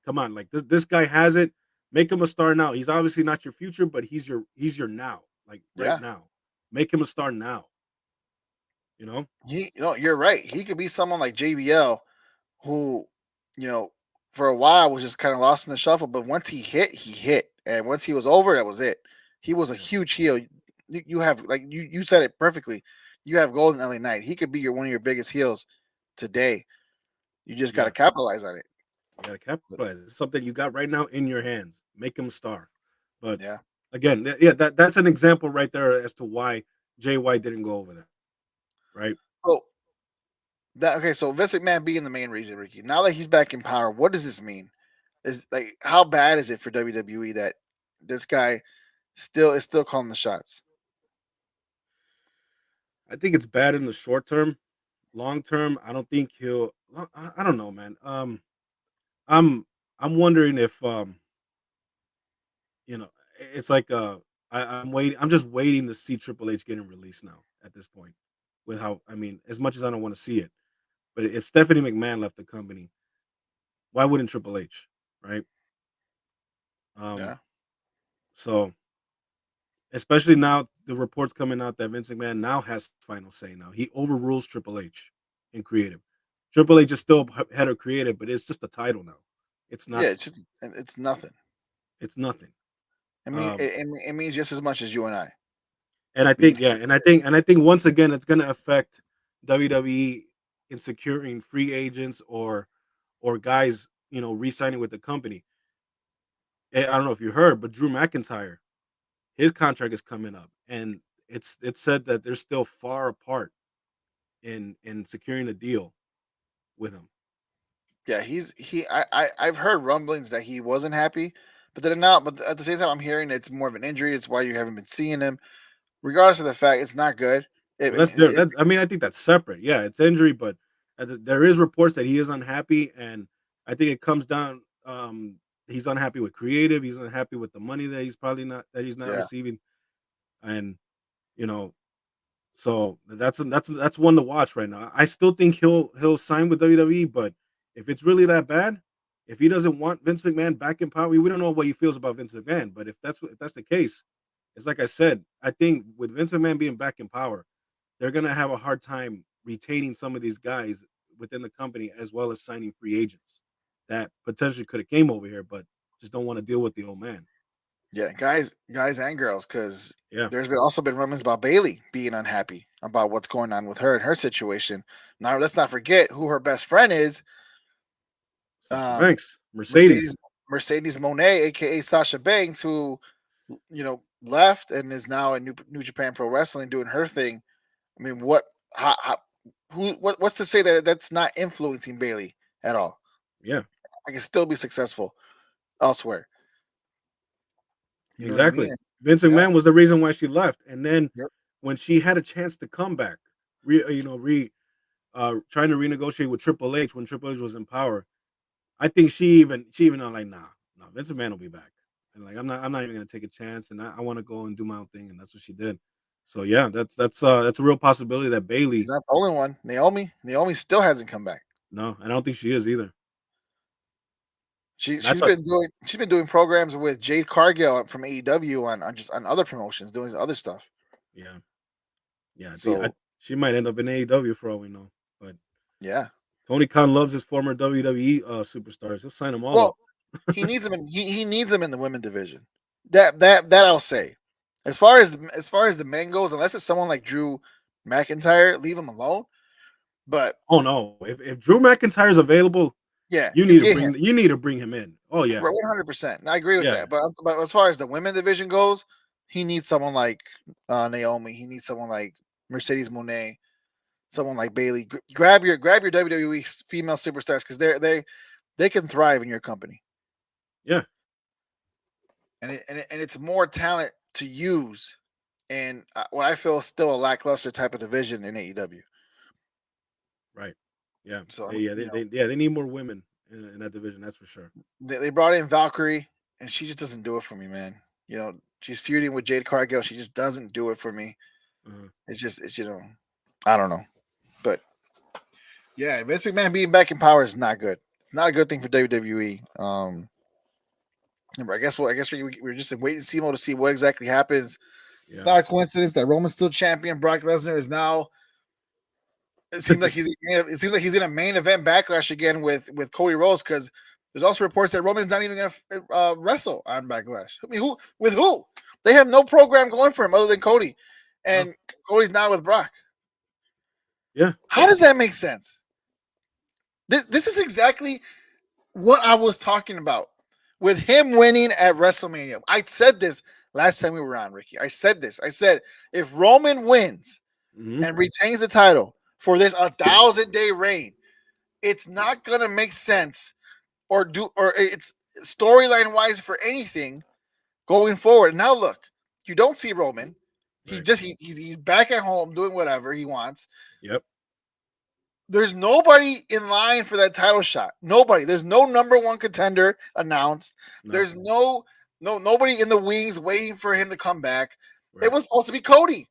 come on, like this guy has it. Make him a star now. He's obviously not your future, but he's your now, like right Yeah. now. Make him a star now. You know. You're right. He could be someone like JBL who, you know, for a while was just kind of lost in the shuffle, but once he hit. And once he was over, that was it. He was a Yeah. huge heel. You have like you said it perfectly. You have Golden LA Knight. He could be one of your biggest heels today. You just got to Yeah. capitalize on it. You gotta capitalize. It's something you got right now in your hands. Make him a star. But Yeah. again, yeah, that's an example right there as to why Jay White didn't go over there. Right. So so Vince McMahon being the main reason, Ricky. Now that he's back in power, what does this mean? Is like how bad is it for WWE that this guy still calling the shots? I think it's bad in the short term. Long term, I don't think he'll. I don't know, man. I'm I'm wondering if you know, it's like I'm waiting. I'm just waiting to see Triple H getting released now. At this point, with how I mean, as much as I don't want to see it, but if Stephanie McMahon left the company, why wouldn't Triple H? Right. Um. Yeah. So especially now, the reports coming out that Vince McMahon now has final say. Now he overrules Triple H in creative. Triple H is still head of creative, but it's just a title now. It's Yeah, not. it's nothing. It's nothing. I mean, Um, it means just as much as you and I and I being think, yeah, and I think once again, it's going to affect WWE in securing free agents or guys, re-signing with the company. I don't know if you heard, but Drew McIntyre, his contract is coming up, and it's said that they're still far apart in securing a deal with him. Yeah, I've heard rumblings that he wasn't happy, but then now, but at the same time, I'm hearing it's more of an injury. It's why you haven't been seeing him. Regardless of the fact, it's not good. Well, that's different. I mean, I think that's separate. Yeah, it's injury, but there is reports that he is unhappy, and I think it comes down. He's unhappy with creative. He's unhappy with the money that he's not Yeah, receiving, and you know, so that's one to watch right now. I still think he'll sign with WWE, but if it's really that bad, if he doesn't want Vince McMahon back in power, we don't know what he feels about Vince McMahon. But if that's the case, it's like I said. I think with Vince McMahon being back in power, they're gonna have a hard time retaining some of these guys within the company as well as signing free agents that potentially could have came over here, but just don't want to deal with the old man. yeah, guys and girls, because Yeah, there's been also been rumors about Bailey being unhappy about what's going on with her and her situation. Now, let's not forget who her best friend is. Sasha Um, Banks, Mercedes Mercedes. Mercedes Monet, aka Sasha Banks, who left and is now in New Japan Pro Wrestling doing her thing. I mean, what's to say that that's not influencing Bailey at all? Yeah, I can still be successful elsewhere. You know what I mean? exactly. Vince Yeah. McMahon was the reason why she left, and then Yep. when she had a chance to come back, trying to renegotiate with Triple H when Triple H was in power, I think she even was like, nah, Vince McMahon will be back, and like I'm not even gonna take a chance, and I want to go and do my own thing, and that's what she did. So yeah, that's a real possibility that She's Bailey. not the only one. Naomi still hasn't come back. No, I don't think she is either. She And I she's thought, been doing she's been doing programs with Jade Cargill from AEW on just on other promotions, doing other stuff. yeah, yeah, So she might end up in AEW for all we know. But yeah. Tony Khan loves his former WWE superstars. He'll sign them all up. Well, he needs them in the women division. That I'll say. As far as the men goes, unless it's someone like Drew McIntyre, leave him alone. But Oh no, if Drew McIntyre's available, yeah, you get him. you need to bring him in. Oh yeah, 100%. I agree with yeah, that. But as far as the women division goes, he needs someone like Naomi. He needs someone like Mercedes Monet. Someone like Bailey. Grab your WWE female superstars because they can thrive in your company, yeah. and it's more talent to use. And what I feel is still a lackluster type of division in AEW. Right. Yeah. So They, yeah. They need more women in that division. That's for sure. they brought in Valkyrie, and she just doesn't do it for me, man. She's feuding with Jade Cargill. She just doesn't do it for me. Uh, It's I don't know, but yeah, Vince McMahon being back in power is not good. It's not a good thing for WWE. I guess we're just in wait and see mode to see what exactly happens. It's yeah. not a coincidence that Roman's still champion. Brock Lesnar is now. It seems like he's in a main event backlash again with Cody Rhodes because there's also reports that Roman's not even going to wrestle on Backlash. I mean, who with who? They have no program going for him other than Cody, No. and Cody's now with Brock. Yeah. How does that make sense? This is exactly what I was talking about with him winning at WrestleMania. I said this last time we were on, Ricky. I said this. I said if Roman wins Hmm. and retains the title for this 1,000-day reign, it's not gonna make sense or it's storyline wise for anything going forward. Now look, you don't see Roman. Right. He's back at home doing whatever he wants. Yep. There's nobody in line for that title shot. Nobody. There's no number one contender announced. No. There's nobody in the wings waiting for him to come back. It Right. was supposed to be Cody.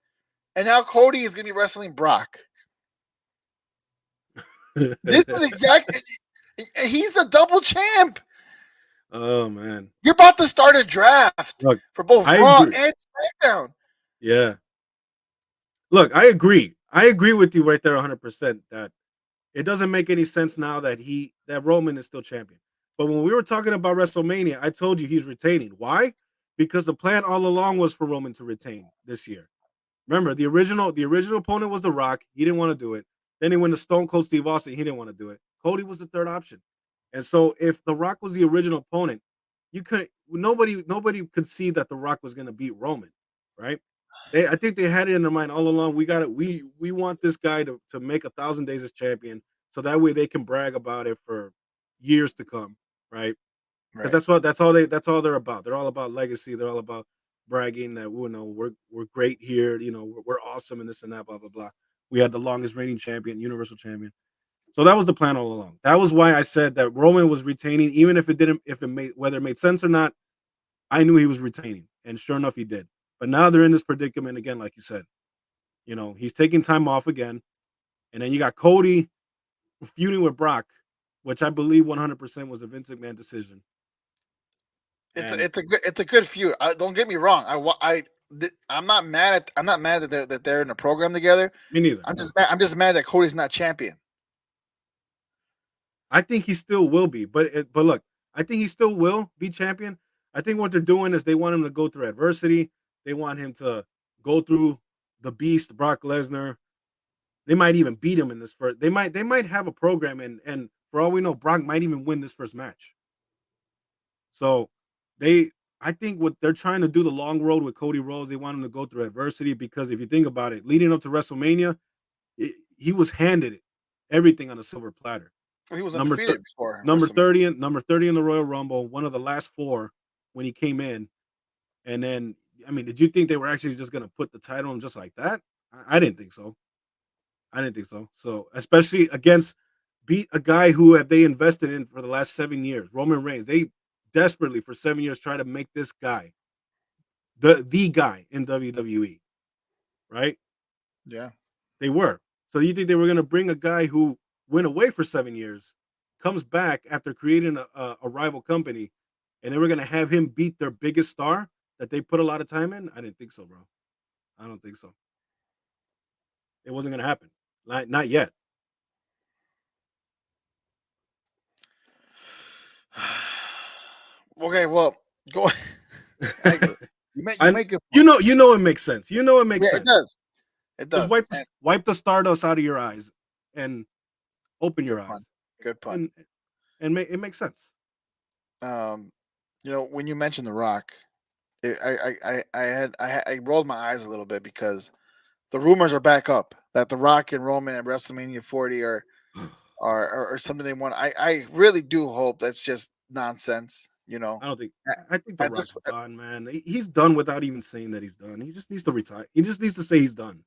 And now Cody is going to be wrestling Brock. This is exactly. He's the double champ. Oh man. You're about to start a draft Look, for both I Raw agree. and SmackDown. Yeah. Look, I agree. I agree with you right there 100% that it doesn't make any sense now that Roman is still champion. But when we were talking about WrestleMania, I told you he's retaining. Why? Because the plan all along was for Roman to retain this year. Remember, the original opponent was The Rock. He didn't want to do it. Then he went to Stone Cold Steve Austin. He didn't want to do it. Cody was the third option. And so if The Rock was the original opponent, you could nobody could see that The Rock was going to beat Roman, right? I think they had it in their mind all along. We got it. We want this guy to make 1,000 days as champion, so that way they can brag about it for years to come, right? Because Right. that's all they're about. They're all about legacy. They're all about bragging that we're great here. We're awesome and this and that. Blah blah blah. We had the longest reigning champion, Universal Champion. So that was the plan all along. That was why I said that Roman was retaining, even if it didn't, if it made whether it made sense or not. I knew he was retaining, and sure enough, he did. But now they're in this predicament again, like you said. He's taking time off again, and then you got Cody feuding with Brock, which I believe 100% was a Vince McMahon decision. And It's a good feud. Don't get me wrong. I'm not mad that they're in a program together. me neither. I'm just mad that Cody's not champion. I think he still will be, but look, I think he still will be champion. I think what they're doing is they want him to go through adversity. They want him to go through the beast, Brock Lesnar. They might even beat him in this first. They might have a program, and for all we know, Brock might even win this first match. So I think what they're trying to do the long road with Cody Rhodes, they want him to go through adversity because if you think about it, leading up to WrestleMania, he was handed everything on a silver platter. He was Number undefeated before number WrestleMania. 30 and number 30 in the Royal Rumble, one of the last four when he came in. And then, I mean, did you think they were actually just going to put the title on just like that? I didn't think so. I didn't think so. So, especially against beat a guy who have they invested in for the last 7 years, Roman Reigns. They desperately for 7 years try to make this guy the guy in WWE, right? Yeah. They were. So you think they were going to bring a guy who went away for 7 years, comes back after creating a rival company, and they were going to have him beat their biggest star that they put a lot of time in? I didn't think so, bro. I don't think so. It wasn't going to happen. Not yet. Okay, well, go. I agree. You And make good points. it makes sense. It makes Yeah, it sense. does. It Just does. wipe the stardust out of your eyes and open Good your pun. eyes, Good pun. and it makes sense. Um, when you mentioned The Rock, I rolled my eyes a little bit because the rumors are back up that The Rock and Roman at WrestleMania 40 are something they want. I really do hope that's just nonsense. I don't think. At, I think The at this, Rock's done, man. He's done without even saying that he's done. He just needs to retire. He just needs to say he's done.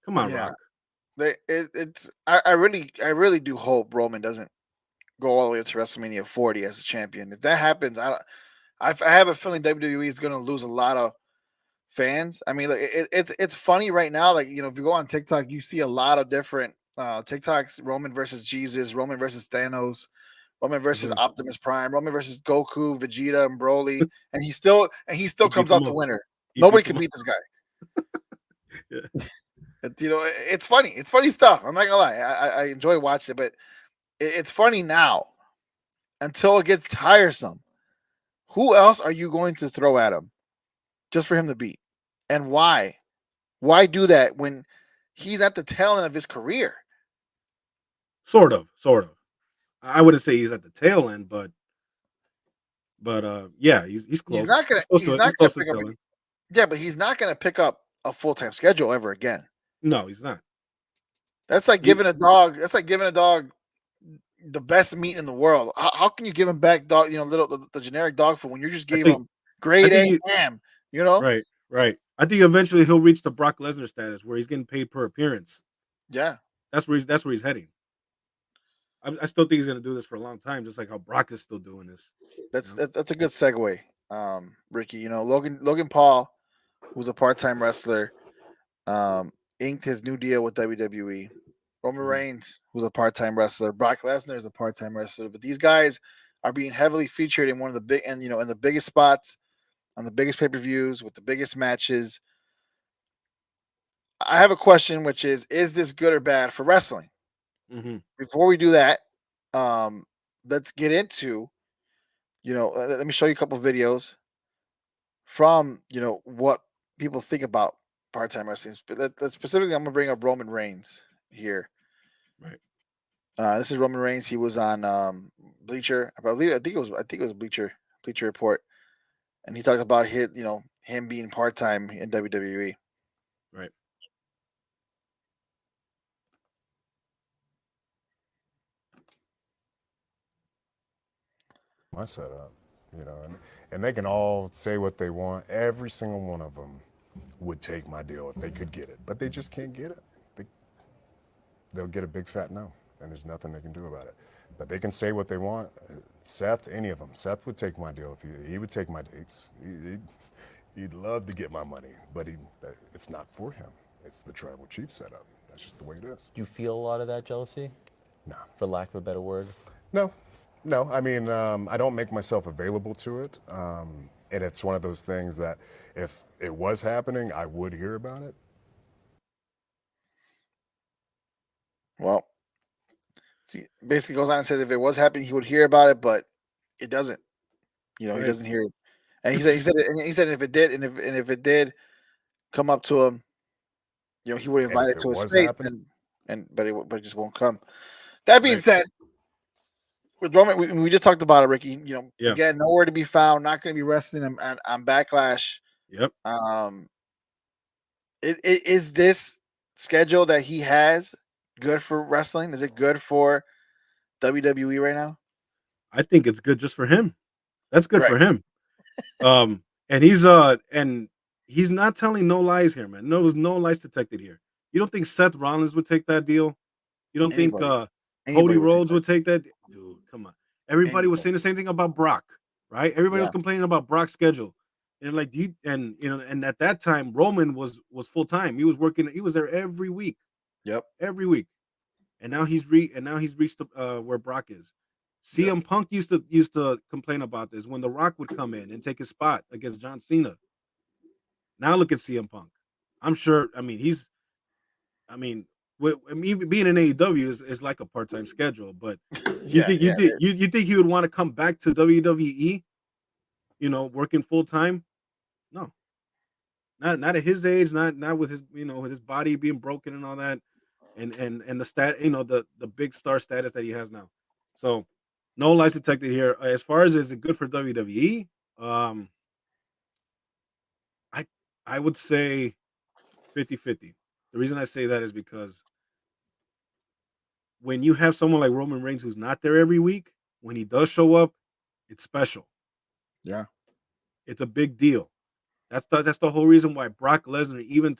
Come on, yeah, Rock. it's I really do hope Roman doesn't go all the way up to WrestleMania 40 as a champion. If that happens, I have a feeling WWE is going to lose a lot of fans. I mean, like, it's funny right now. Like if you go on TikTok, you see a lot of different TikToks: Roman versus Jesus, Roman versus Thanos, Roman versus Mhm. Optimus Prime, Roman versus Goku, Vegeta, and Broly, and he still He comes beats out him the up. winner. He Nobody beats can him up. beat this guy. Yeah. It's funny. It's funny stuff. I'm not gonna lie. I enjoy watching it, but it's funny now until it gets tiresome. Who else are you going to throw at him just for him to beat? And why? Why do that when he's at the tail end of his career? Sort of. Sort of. I wouldn't say he's at the tail end, but yeah, he's He's close. not gonna He's close to he's it. He's not gonna close to pick the up tail end. yeah, but he's not gonna pick up a full time schedule ever again. No, he's not. That's like giving a dog the best meat in the world. How can you give him back dog, the generic dog food when you just I gave think. him I grade think A he. ham, you know? Right. Right. I think eventually he'll reach the Brock Lesnar status where he's getting paid per appearance. Yeah. That's where he's heading. I still think he's going to do this for a long time, just like how Brock is still doing this. You know? That's a good segue. Ricky, Logan Paul, who's a part time wrestler, um, inked his new deal with WWE. Roman Mhm. Reigns, who's a part-time wrestler, Brock Lesnar is a part-time wrestler, but these guys are being heavily featured in one of the big and in the biggest spots, on the biggest pay-per-views, with the biggest matches. I have a question, which is this good or bad for wrestling? Mhm. Before we do that, um, let's get into let me show you a couple of videos from what people think about part-time wrestling. Specifically, I'm gonna bring up Roman Reigns here. Right. This is Roman Reigns. He was on Bleacher. I think it was Bleacher Report, and he talked about him being part time in WWE. Right. my setup, and they can all say what they want. Every single one of them would take my deal if they could get it, but they just can't get it. They'll get a big fat no, and there's nothing they can do about it. But they can say what they want. Seth, any of them. Seth would take my deal if he would take my dates. He'd love to get my money, but it's not for him. It's the tribal chief setup. That's just the way it is. Do you feel a lot of that jealousy? No. For lack of a better word? No. I mean, I don't make myself available to it. And it's one of those things that if it was happening, I would hear about it. Well, see, basically goes on and says if it was happening, he would hear about it, but it doesn't. He doesn't hear it. And he said if it did come up to him, he would invite it to his face, but it just won't come. That being said, with Roman, we just talked about it, Ricky. Again, nowhere to be found. Not going to be wrestling on Backlash. Yep. Is this schedule that he has good for wrestling? Is it good for WWE right now? I think it's good just for him. That's good for him. And he's not telling no lies here, man. No, there's no lies detected here. You don't think Seth Rollins would take that deal? You don't think Cody Rhodes would take that? Dude, come on. Everybody was saying the same thing about Brock, right? Everybody was complaining about Brock's schedule. And like and at that time, Roman was full time. He was working, he was there every week. Yep. Every week. And now he's reached where Brock is. CM Punk used to complain about this when The Rock would come in and take his spot against John Cena. Now look at CM Punk. I'm sure. I mean, being in AEW is like a part-time schedule, but you think he would want to come back to WWE? Working full time? No. Not at his age. Not with his with his body being broken and all that, and the the big star status that he has now. So. No lies detected here. As far as is it good for WWE? I would say 50-50. The reason I say that is because when you have someone like Roman Reigns who's not there every week, when he does show up, it's special. Yeah. It's a big deal. That's the whole reason why Brock Lesnar, even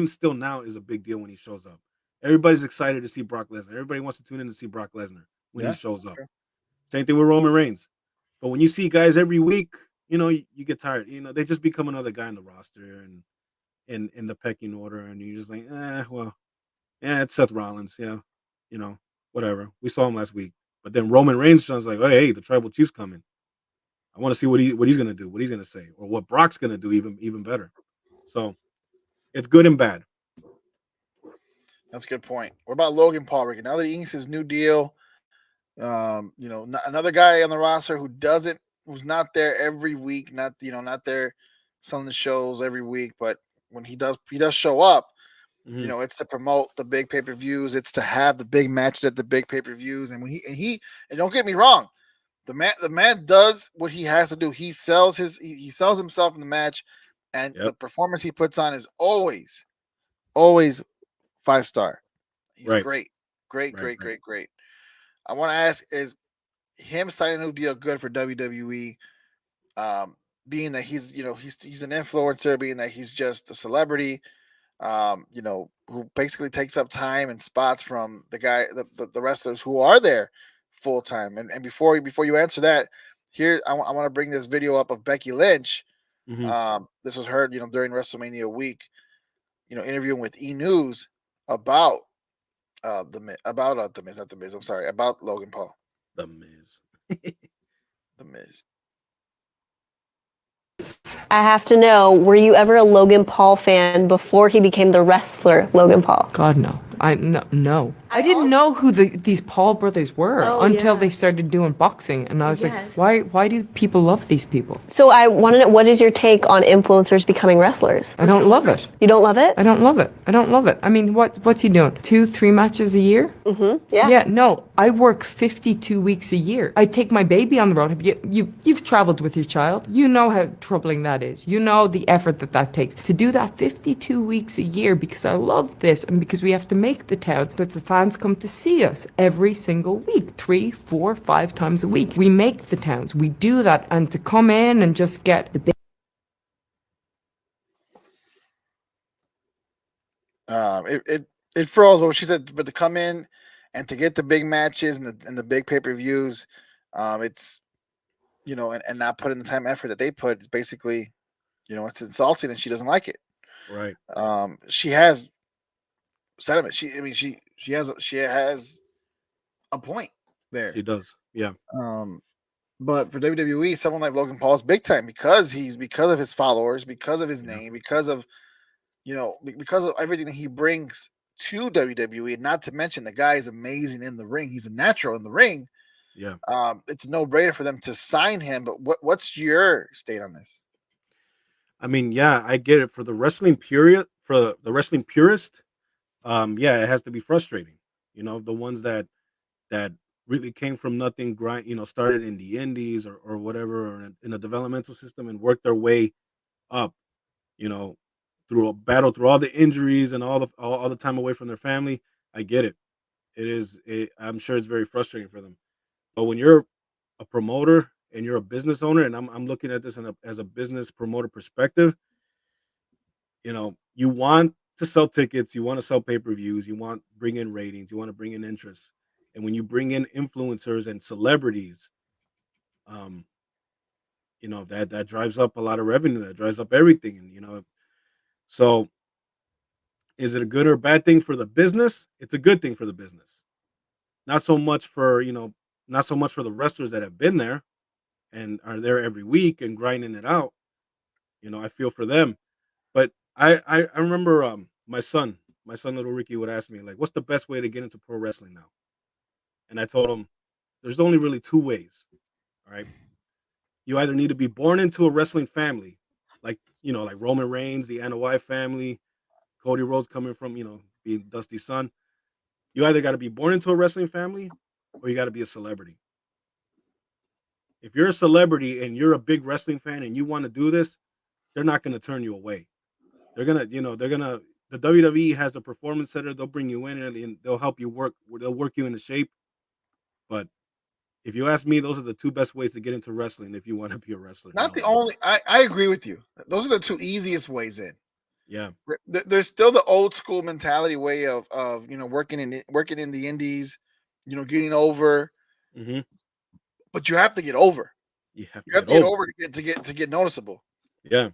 still now, is a big deal when he shows up. Everybody's excited to see Brock Lesnar. Everybody wants to tune in to see Brock Lesnar when he shows up. Same thing with Roman Reigns. But when you see guys every week, you get tired. They just become another guy on the roster and in the pecking order, and you're just like, it's Seth Rollins, whatever. We saw him last week. But then Roman Reigns sounds like, hey, the Tribal Chief's coming. I want to see what he's gonna do, what he's gonna say, or what Brock's gonna do even better. So it's good and bad. That's a good point. What about Logan Paul, Ricky? Now that he inks his new deal. Another guy on the roster who's not there every week, not there selling the shows every week, but when he does show up, it's to promote the big pay-per-views, it's to have the big matches at the big pay-per-views, and and don't get me wrong, the man does what he has to do. He sells himself in the match, and the performance he puts on is always 5-star. He's great. I want to ask, is him signing a new deal good for WWE? Being that he's an influencer, being that he's just a celebrity, who basically takes up time and spots from the wrestlers who are there full time. And before you answer that, here I want to bring this video up of Becky Lynch. This was heard during WrestleMania week, interviewing with E! News about the Miz, not the Miz. I'm sorry, about Logan Paul. The Miz. The Miz. I have to know, were you ever a Logan Paul fan before he became the wrestler Logan Paul? God, no. No. I didn't know who these Paul brothers were until they started doing boxing, and I was like, why do people love these people? So I want to know, what is your take on influencers becoming wrestlers? I don't love it. You don't love it? I don't love it. I mean, what's he doing? 2-3 matches a year? Mm-hmm. Yeah. Yeah. No, I work 52 weeks a year. I take my baby on the road. You've traveled with your child. You know how troubling that is. You know the effort that takes to do that 52 weeks a year, because I love this and because we have to make the towns. So it's 1,000 fans come to see us every single week, 3, 4, 5 times a week. We make the towns. We do that. And to come in and just get the big It froze what she said, but to come in and to get the big matches and the big pay-per-views, it's and not put in the time effort that they put, it's basically, it's insulting and she doesn't like it. Right. She has sentiment. She has a point there. She does. Yeah. But for WWE, someone like Logan Paul is big time because of his followers, because of his name, because of everything that he brings to WWE. Not to mention the guy is amazing in the ring. He's a natural in the ring. Yeah. It's a no-brainer for them to sign him. But what's your state on this? I mean, yeah, I get it. For the wrestling purist, yeah, it has to be frustrating. The ones that really came from nothing, started in the indies or whatever, or in a developmental system and worked their way up, through a battle, through all the injuries and all the time away from their family. I get it. I'm sure it's very frustrating for them. But when you're a promoter and you're a business owner, and I'm looking at this as a business promoter perspective, you want to sell tickets, you want to sell pay-per-views, you want to bring in ratings, you want to bring in interest. And when you bring in influencers and celebrities, that drives up a lot of revenue, that drives up everything. And so is it a good or bad thing for the business? It's a good thing for the business. Not so much for the wrestlers that have been there and are there every week and grinding it out. I feel for them. But I remember my son little Ricky would ask me, like, what's the best way to get into pro wrestling now? And I told him there's only really two ways. All right. You either need to be born into a wrestling family, like Roman Reigns, the Anoa'i family, Cody Rhodes coming from, being Dusty's son. You either got to be born into a wrestling family or you got to be a celebrity. If you're a celebrity and you're a big wrestling fan and you want to do this, they're not going to turn you away. The WWE has a performance center. They'll bring you in and they'll help you work. They'll work you into shape. But if you ask me, those are the two best ways to get into wrestling if you want to be a wrestler. Not the only. I agree with you. Those are the two easiest ways in. Yeah. There's still the old school mentality way of working in the indies, getting over. Mm-hmm. But you have to get over. You have to get over to get noticeable. Yeah.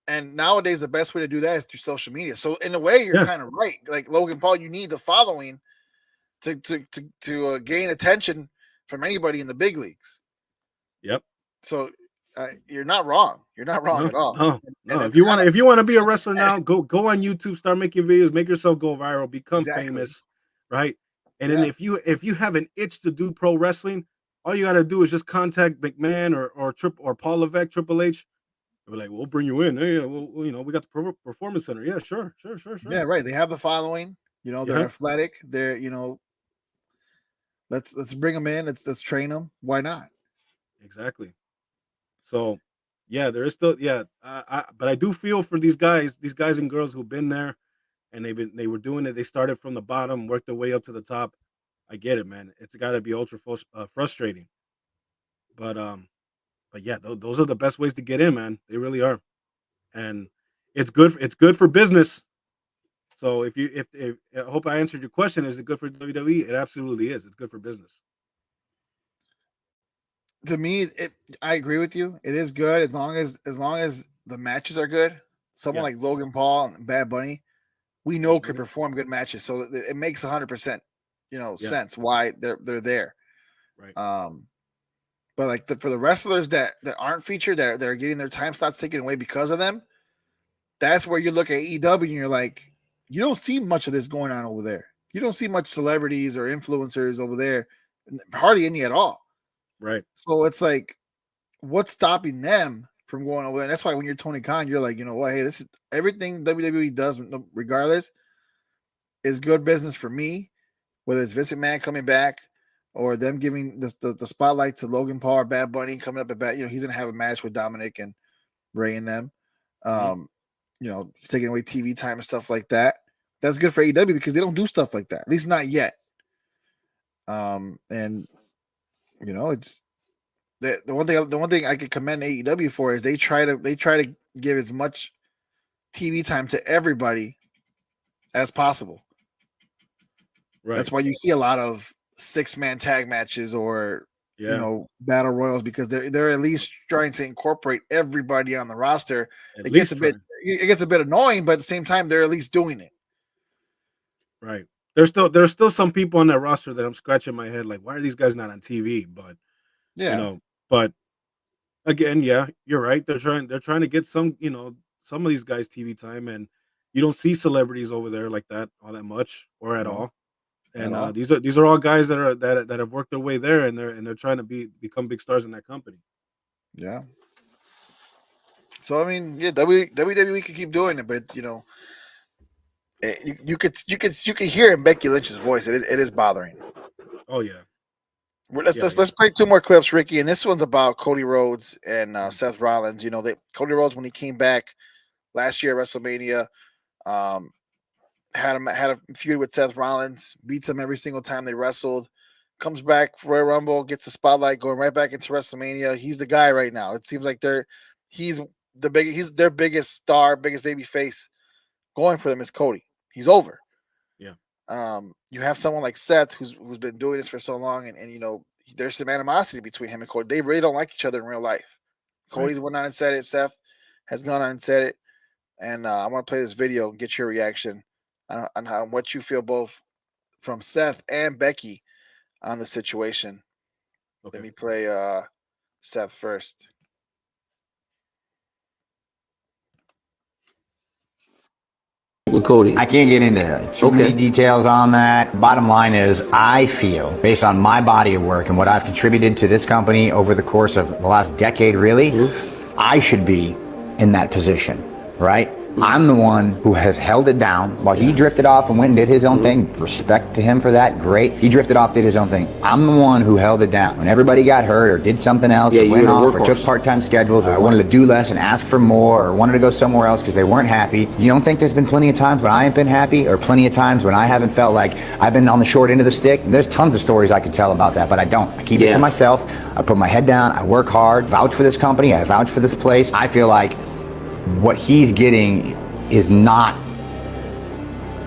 And nowadays the best way to do that is through social media. So in a way, you're kind of right. Like Logan Paul, you need the following to gain attention from anybody in the big leagues. Yep. So you're not wrong. You're not wrong at all. No. If you want to be a wrestler now, go on YouTube, start making videos, make yourself go viral, become famous, right? And then if you have an itch to do pro wrestling, all you got to do is just contact McMahon or Paul Levesque, Triple H. They're like, we'll bring you in. Hey, we got the performance center. Yeah, sure. Yeah, right. They have the following. They're athletic. They're let's bring them in. Let's train them. Why not? Exactly. So, yeah, there is still but I do feel for these guys and girls who've been there, and they were doing it. They started from the bottom, worked their way up to the top. I get it, man. It's got to be ultra frustrating. But yeah, those are the best ways to get in, man. They really are, and it's good for business. So if I hope I answered your question, is it good for WWE? It absolutely is. It's good for business. To me, I agree with you. It is good as long as the matches are good. Someone like Logan Paul and Bad Bunny, we know can perform good matches, so it makes 100%, sense why they're there. Right. But like for the wrestlers that aren't featured, that are getting their time slots taken away because of them, that's where you look at EW and you're like, you don't see much of this going on over there. You don't see much celebrities or influencers over there, hardly any at all. Right. So it's like, what's stopping them from going over there? And that's why when you're Tony Khan, you're like, hey, this is everything WWE does, regardless, is good business for me. Whether it's Vince McMahon coming back or them giving the spotlight to Logan Paul or Bad Bunny coming up at bat, he's gonna have a match with Dominic and Ray and them. He's taking away TV time and stuff like that. That's good for AEW because they don't do stuff like that. At least not yet. And it's the one thing I could commend AEW for is they try to give as much TV time to everybody as possible. Right. That's why you see a lot of 6-man tag matches or battle royals, because they're at least trying to incorporate everybody on the roster. It gets a bit annoying, but at the same time they're at least doing it. Right. There's still some people on that roster that I'm scratching my head like, why are these guys not on TV? But but again, yeah, you're right. They're trying to get some of these guys TV time, and you don't see celebrities over there like that all that much or at all. And these are all guys that have worked their way there, and they're trying to become big stars in that company. Yeah. So I mean, yeah, WWE could keep doing it, but you could hear in Becky Lynch's voice. It is bothering. Oh yeah. Let's play 2 more clips, Ricky, and this one's about Cody Rhodes and Seth Rollins. Cody Rhodes, when he came back last year at WrestleMania, had a feud with Seth Rollins, beats him every single time they wrestled. Comes back for Royal Rumble, gets the spotlight, going right back into WrestleMania. He's the guy right now. It seems like he's their biggest star, biggest baby face. Going for them is Cody. He's over. Yeah. You have someone like Seth who's been doing this for so long, and there's some animosity between him and Cody. They really don't like each other in real life. Cody's went on and said it. Seth has gone on and said it. And I want to play this video and get your reaction on what you feel both from Seth and Becky on the situation. Okay. Let me play Seth first. With Cody, I can't get into too many details on that. Bottom line is, I feel, based on my body of work and what I've contributed to this company over the course of the last decade, really, I should be in that position, right? I'm the one who has held it down while he drifted off and went and did his own thing. Respect to him for that. Great. He drifted off, did his own thing. I'm the one who held it down. When everybody got hurt or did something else, or went off or took part-time schedules or wanted to do less and ask for more or wanted to go somewhere else because they weren't happy. You don't think there's been plenty of times when I haven't been happy or plenty of times when I haven't felt like I've been on the short end of the stick? There's tons of stories I could tell about that, but I don't. I keep it to myself. I put my head down. I work hard. Vouch for this company. I vouch for this place. I feel like what he's getting is not,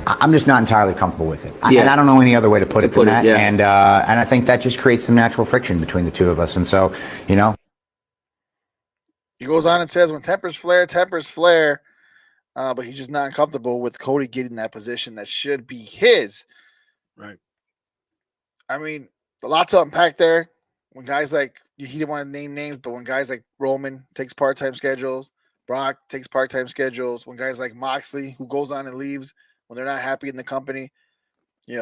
I'm just not entirely comfortable with it. And I don't know any other way to put it than that. And I think that just creates some natural friction between the two of us. And so, He goes on and says, when tempers flare, but he's just not comfortable with Cody getting that position that should be his. Right. I mean, a lot to unpack there. When guys like, he didn't want to name names, but when guys like Roman takes part-time schedules, Brock takes part-time schedules, when guys like Moxley, who goes on and leaves when they're not happy in the company,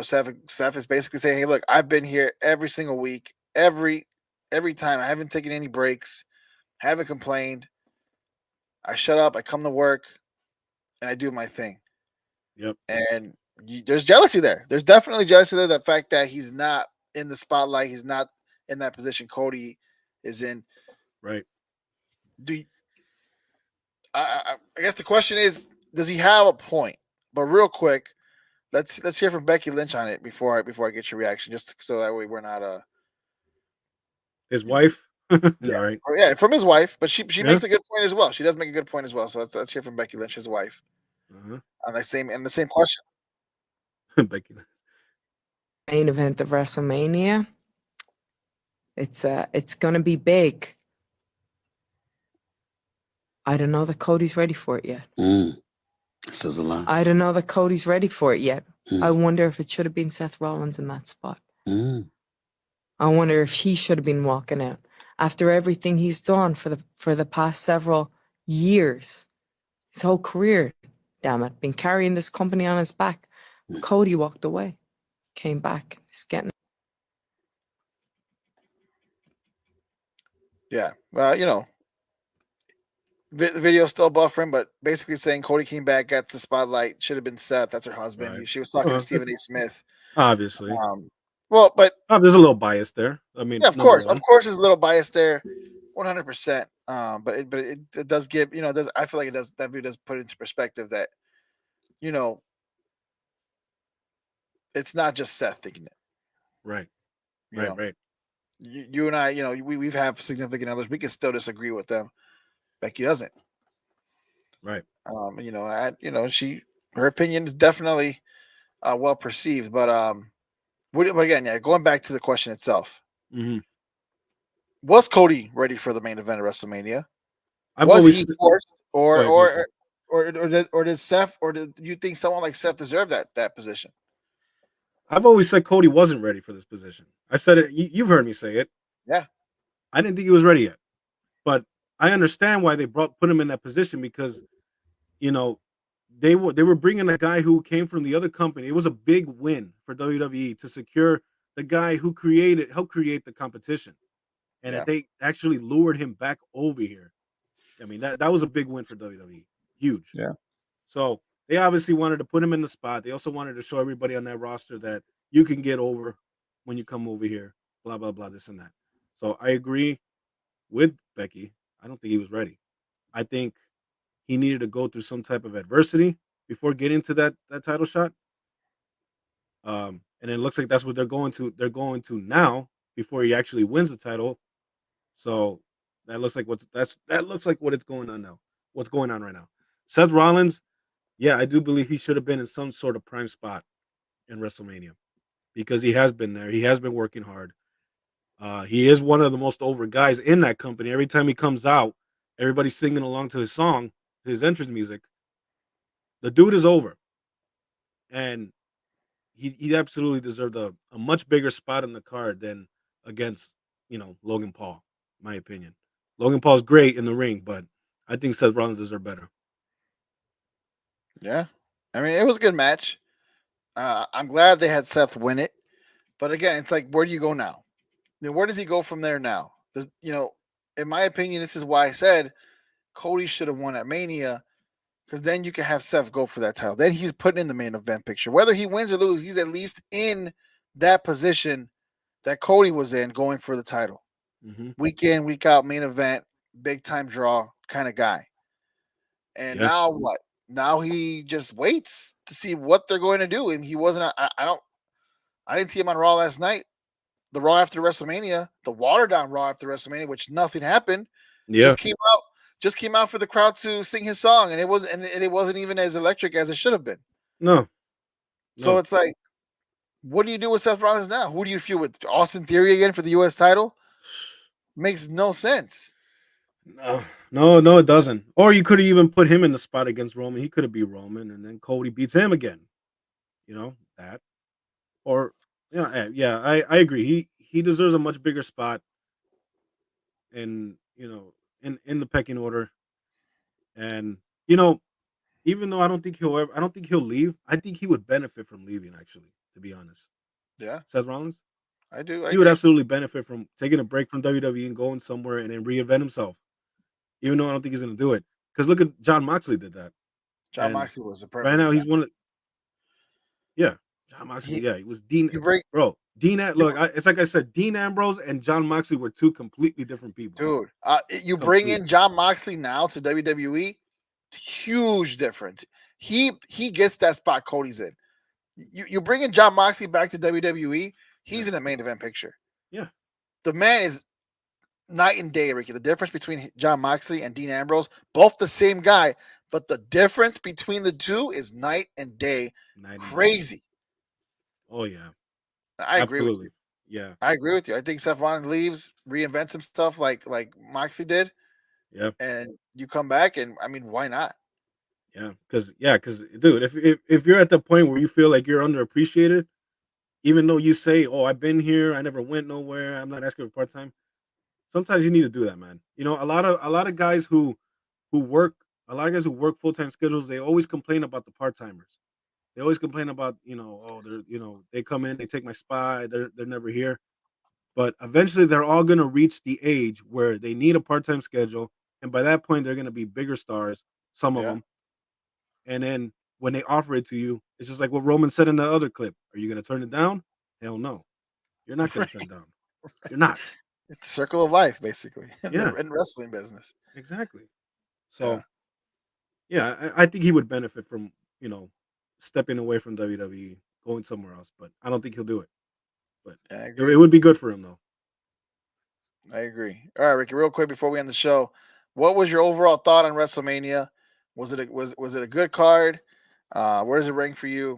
Seth is basically saying, hey, look, I've been here every single week, every time. I haven't taken any breaks, haven't complained. I shut up, I come to work, and I do my thing. Yep. And there's jealousy there. There's definitely jealousy there. The fact that he's not in the spotlight, he's not in that position Cody is in. Right. I guess the question is, does he have a point? But real quick, let's hear from Becky Lynch on it before I get your reaction, just so that way we're not his wife. Yeah, right. Yeah, from his wife, but she makes a good point as well. She does make a good point as well. So let's hear from Becky Lynch, his wife, on the same question. Becky Lynch. Main event of WrestleMania. It's gonna be big. I don't know that Cody's ready for it yet. Says a lot. I don't know that Cody's ready for it yet. I wonder if it should have been Seth Rollins in that spot. I wonder if he should have been walking out after everything he's done for the past several years, his whole career. Damn it, been carrying this company on his back. Cody walked away, came back. He's getting. Yeah, well, the video's still buffering, but basically saying Cody came back, got the spotlight. Should have been Seth. That's her husband. Right. She was talking to Stephen A. Smith. Obviously. Well, but there's a little bias there. I mean, yeah, of course, there's a little bias there, 100%. But it does give, I feel like it does. That video does put into perspective that, it's not just Seth thinking it. Right. You know, Right. you and I, we've have significant others. We can still disagree with them. Becky doesn't. Right. Her opinion is definitely well perceived, but but again, yeah, going back to the question itself, hmm was Cody ready for the main event of WrestleMania? I've Was always he forced, go or ahead, go ahead. or or did Seth, or did you think someone like Seth deserved that position? I've always said Cody wasn't ready for this position. I've said it. You've heard me say it. Yeah, I didn't think he was ready yet, but I understand why they put him in that position because you know they were bringing a guy who came from the other company. It was a big win for WWE to secure the guy who helped create the competition, and that yeah, they actually lured him back over here. I mean that was a big win for WWE, huge. yeah, So they obviously wanted to put him in the spot. They also wanted to show everybody on that roster that you can get over when you come over here. Blah blah blah, this and that. So I agree with Becky. I don't think he was ready. I think he needed to go through some type of adversity before getting to that title shot. And it looks like that's what they're going to. They're going to now before he actually wins the title. So that looks like what it's going on now. What's going on right now? Seth Rollins, yeah, I do believe he should have been in some sort of prime spot in WrestleMania because he has been there. He has been working hard. He is one of the most over guys in that company. Every time he comes out, everybody's singing along to his song, his entrance music. The dude is over, and he absolutely deserved a much bigger spot in the card than against Logan Paul. In my opinion, Logan Paul's great in the ring, but I think Seth Rollins deserves better. yeah. I mean, it was a good match. I'm glad they had Seth win it, but again, it's like, where do you go now? Where does he go from there now? In my opinion, this is why I said Cody should have won at Mania, because then you can have Seth go for that title. Then he's put in the main event picture. Whether he wins or loses, he's at least in that position that Cody was in, going for the title. hmm Week in, week out, main event, big time draw kind of guy. And Yeah, now what? Now he just waits to see what they're going to do. And he wasn't. I didn't see him on Raw last night. The Raw after WrestleMania, the watered down Raw after WrestleMania, which nothing happened, yeah, just came out. Just came out for the crowd to sing his song, and it wasn't even as electric as it should have been. no, So no. it's like, what do you do with Seth Rollins now? Who do you feud with? Austin Theory again for the U.S. title? Makes no sense. No, it doesn't. Or you could have even put him in the spot against Roman. He could have beat Roman, and then Cody beats him again. That. Or yeah, I agree. He deserves a much bigger spot in in the pecking order. And even though I don't think he'll leave. I think he would benefit from leaving. Actually, to be honest, Yeah, Seth Rollins, I do. I he would agree. absolutely benefit from taking a break from WWE and going somewhere and then reinvent himself. Even though I don't think he's going to do it, because look at John Moxley did that. John And Moxley was a right perfect now he's example. one of yeah, John Moxley. He Yeah, he was Dean. you bring Bro, you, it's like I said, Dean Ambrose and John Moxley were two completely different people. dude. You bring Complete. in John Moxley now to WWE, huge difference. He gets that spot Cody's in. You bring in John Moxley back to WWE, Yeah, he's in the main event picture. yeah, The man is night and day, Ricky. The difference between John Moxley and Dean Ambrose, both the same guy, but the difference between the two is night and day. night and day. Crazy. Oh yeah, I agree with you. absolutely. Yeah, I agree with you. I think Seth Rollins leaves, reinvents himself like Moxley did, yeah, and you come back, and I mean, why not? because dude, if you're at the point where you feel like you're underappreciated, even though you say, "Oh, I've been here, I never went nowhere, I'm not asking for part time." Sometimes you need to do that, man. A lot of guys who work a lot of guys who work full time schedules, they always complain about the part timers. They always complain about, oh, they come in, they take my spot, they're never here. But eventually they're all gonna reach the age where they need a part time schedule, and by that point they're gonna be bigger stars, some of Yeah. them. And then when they offer it to you, it's just like what Roman said in the other clip. Are you gonna turn it down? Hell no. You're not gonna turn it down. You're not. It's the circle of life, basically, in Yeah, the in wrestling business. exactly. Yeah. So yeah, I think he would benefit from, stepping away from WWE, going somewhere else, but I don't think he'll do it. But I it agree. would be good for him though. I agree. All right, Ricky, real quick before we end the show, what was your overall thought on WrestleMania? Was it a good card? Where does it rank for you?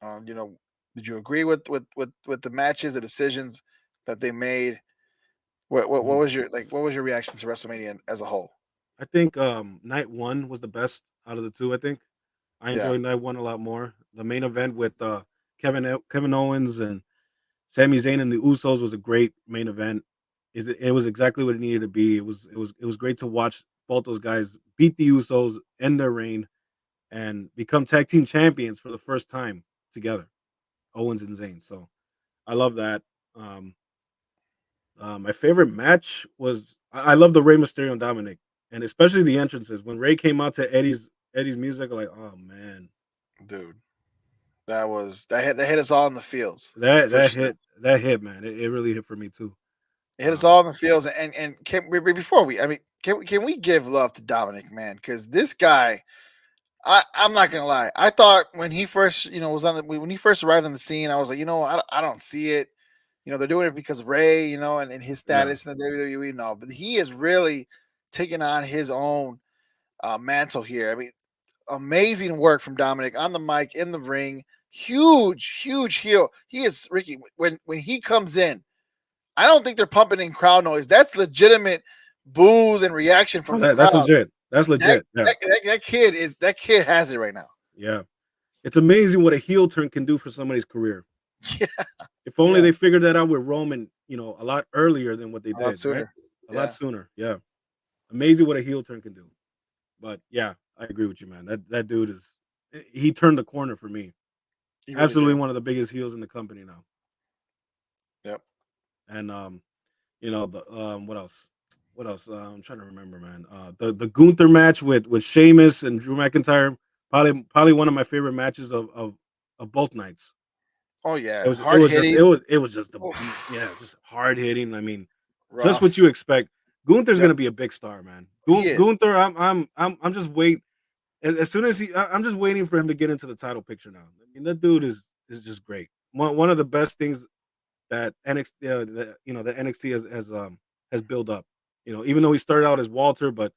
Did you agree with the matches, the decisions that they made? What Mhm. was your reaction to WrestleMania as a whole? I think night one was the best out of the two. I think I Yeah, enjoyed night one a lot more. The main event with Kevin Owens and Sami Zayn and the Usos was a great main event. It was exactly what it needed to be. It was great to watch both those guys beat the Usos, end their reign, and become tag team champions for the first time together, Owens and Zayn. So I love that. Um, my favorite match was I love the Rey Mysterio and Dominic, and especially the entrances when Ray came out to Eddie's music. Like, oh man, dude, that hit us all in the fields that for that sure. hit that hit, man. It really hit for me too. It hit us Um, all in the fields, and before we, I mean, can we give love to Dominic, man? Because this guy, I'm not gonna lie. I thought when he first, was when he first arrived on the scene, I was like, I don't see it. They're doing it because of Ray, and his yeah, status in the WWE. No, but he is really taking on his own mantle here. I mean, amazing work from Dominic on the mic, in the ring. Huge, huge heel. He is Ricky. When he comes in, I don't think they're pumping in crowd noise. That's legitimate boos and reaction oh, from the that's crowd. legit. That's That legit. Yeah, that, that kid has it right now. yeah. It's amazing what a heel turn can do for somebody's career. Yeah, If only yeah. they figured that out with Roman, a lot earlier than what they A lot did, right? sooner. A lot Yeah, sooner. Yeah. Amazing what a heel turn can do. But yeah, I agree with you, man. That dude he turned the corner for me. he really Absolutely did. one of the biggest heels in the company now. Yep. And the what else? What else? I'm trying to remember, man. The Gunther match with Sheamus and Drew McIntyre, probably one of my favorite matches of both nights. Oh It yeah, was it hard was just it hitting. was it was just the beat, Oof. yeah, just hard hitting. I mean, just what Rough. you expect. Gunther's Yep. gonna be a big star, man. He is. Gunther, I'm just wait. As soon as I'm just waiting for him to get into the title picture now. I mean, that dude is just great. One of the best things that NXT has built up. Even though he started out as Walter, but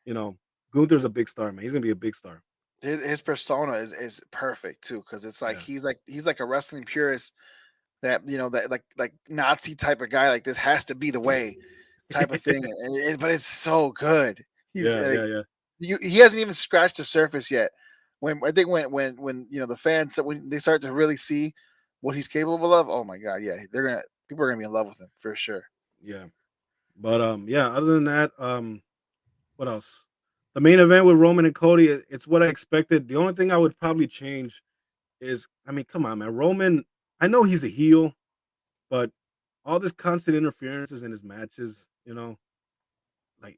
you know, Gunther's a big star, man. He's gonna be a big star. His persona is perfect too, because it's like Yeah. he's like a wrestling purist that that like Nazi type of guy. Like this has to be the way type of thing, but it's so good. He's Yeah, like yeah, yeah. he hasn't even scratched the surface yet. When I think when the fans, when they start to really see what he's capable of, oh my god, yeah, people are gonna be in love with him for sure. Yeah. But yeah, other than that, what else? The main event with Roman and Cody, it's what I expected. The only thing I would probably change is, I mean, come on, man. Roman, I know he's a heel, but all this constant interferences in his matches,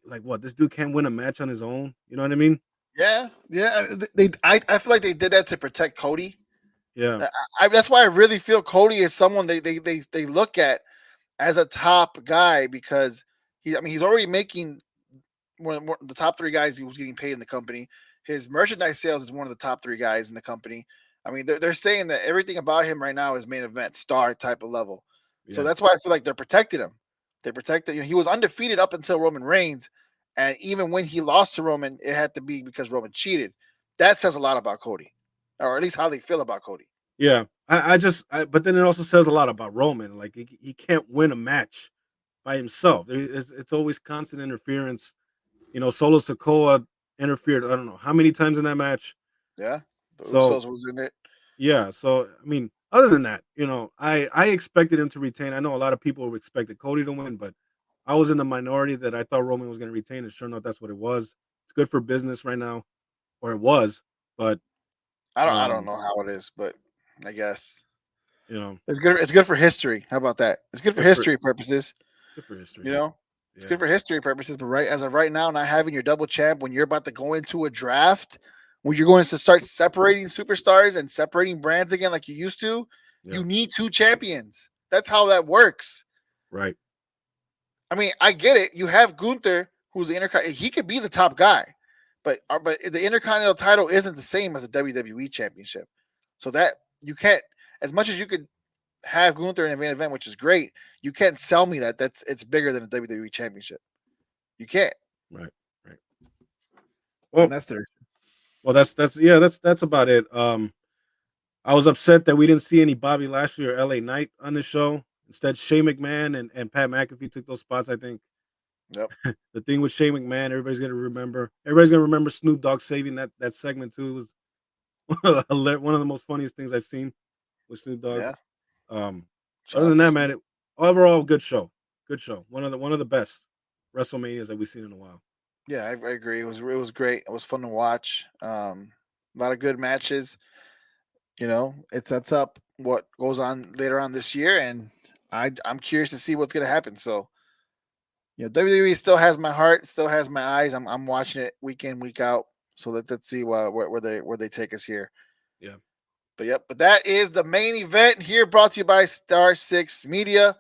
like what? This dude can't win a match on his own. You know what I mean? Yeah, yeah. I feel like they did that to protect Cody. Yeah. That's why I really feel Cody is someone they look at as a top guy because he's already making one of the top three guys he was getting paid in the company. His merchandise sales is one of the top three guys in the company. I mean, they're saying that everything about him right now is main event star type of level. So Yeah. that's why I feel like they're protecting him. They protected. He was undefeated up until Roman Reigns, and even when he lost to Roman, it had to be because Roman cheated. That says a lot about Cody, or at least how they feel about Cody. Yeah. But then it also says a lot about Roman. Like he can't win a match by himself. It's always constant interference. Solo Sokoa interfered. I don't know how many times in that match. Yeah, the So Usos was in it. yeah. So I mean, other than that, I expected him to retain. I know a lot of people expected Cody to win, but I was in the minority that I thought Roman was going to retain. And sure enough, that's what it was. It's good for business right now, or it was. But I don't um, know how it is, but I guess you know, it's good. It's good for history. How about that? It's good for good for history purposes. good for history. You know, it's Yeah. good for history purposes. But right as of right now, not having your double champ when you're about to go into a draft, when you're going to start separating superstars and separating brands again like you used to, Yeah. you need two champions. That's how that works. Right. I mean, I get it. You have Gunther, who's the intercontinental. He could be the top guy, but the intercontinental title isn't the same as the WWE championship. So that you can't, as much as you could have Gunther in a main event, which is great. You can't sell me that it's bigger than a WWE Championship. You can't. Right. Well, And that's their. Well, that's about it. I was upset that we didn't see any Bobby Lashley or LA Knight on the show. Instead, Shane McMahon and Pat McAfee took those spots. I think. Yep. The thing with Shane McMahon, everybody's gonna remember. Everybody's gonna remember Snoop Dogg saving that segment too. It was one of the most funniest things I've seen with Snoop Dogg. Yeah. Other than that, man, overall good show. Good show. One of the best WrestleManias that we've seen in a while. Yeah, I agree. It was great. It was fun to watch. A lot of good matches. It sets up what goes on later on this year, and I'm curious to see what's going to happen. So, WWE still has my heart, still has my eyes. I'm watching it week in, week out. So let's see where they take us here. Yeah. But that is the main event here, brought to you by Star 6 Media.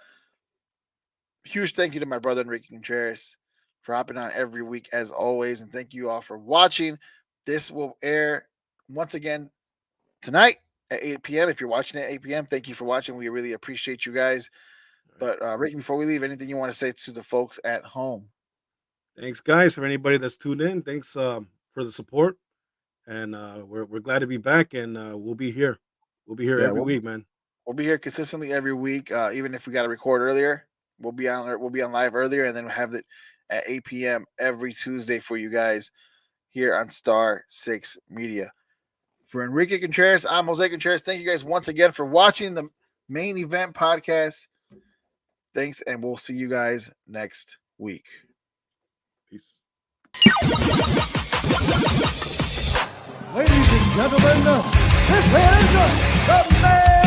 Huge thank you to my brother Enrique Contreras for hopping on every week as always, and thank you all for watching. This will air once again tonight at 8 p.m. If you're watching at 8 p.m., thank you for watching. We really appreciate you guys. But Ricky, before we leave, anything you want to say to the folks at home? Thanks, guys, for anybody that's tuned in. Thanks for the support, and we're glad to be back, and we'll be here. We'll be here every week, man. We'll be here consistently every week, even if we got to record earlier. We'll be on live earlier, and then we'll have it at 8 p.m. every Tuesday for you guys here on Star 6 Media. For Enrique Contreras, I'm Jose Contreras. Thank you guys once again for watching the main event podcast. Thanks, and we'll see you guys next week. Peace. Ladies and gentlemen, this is the main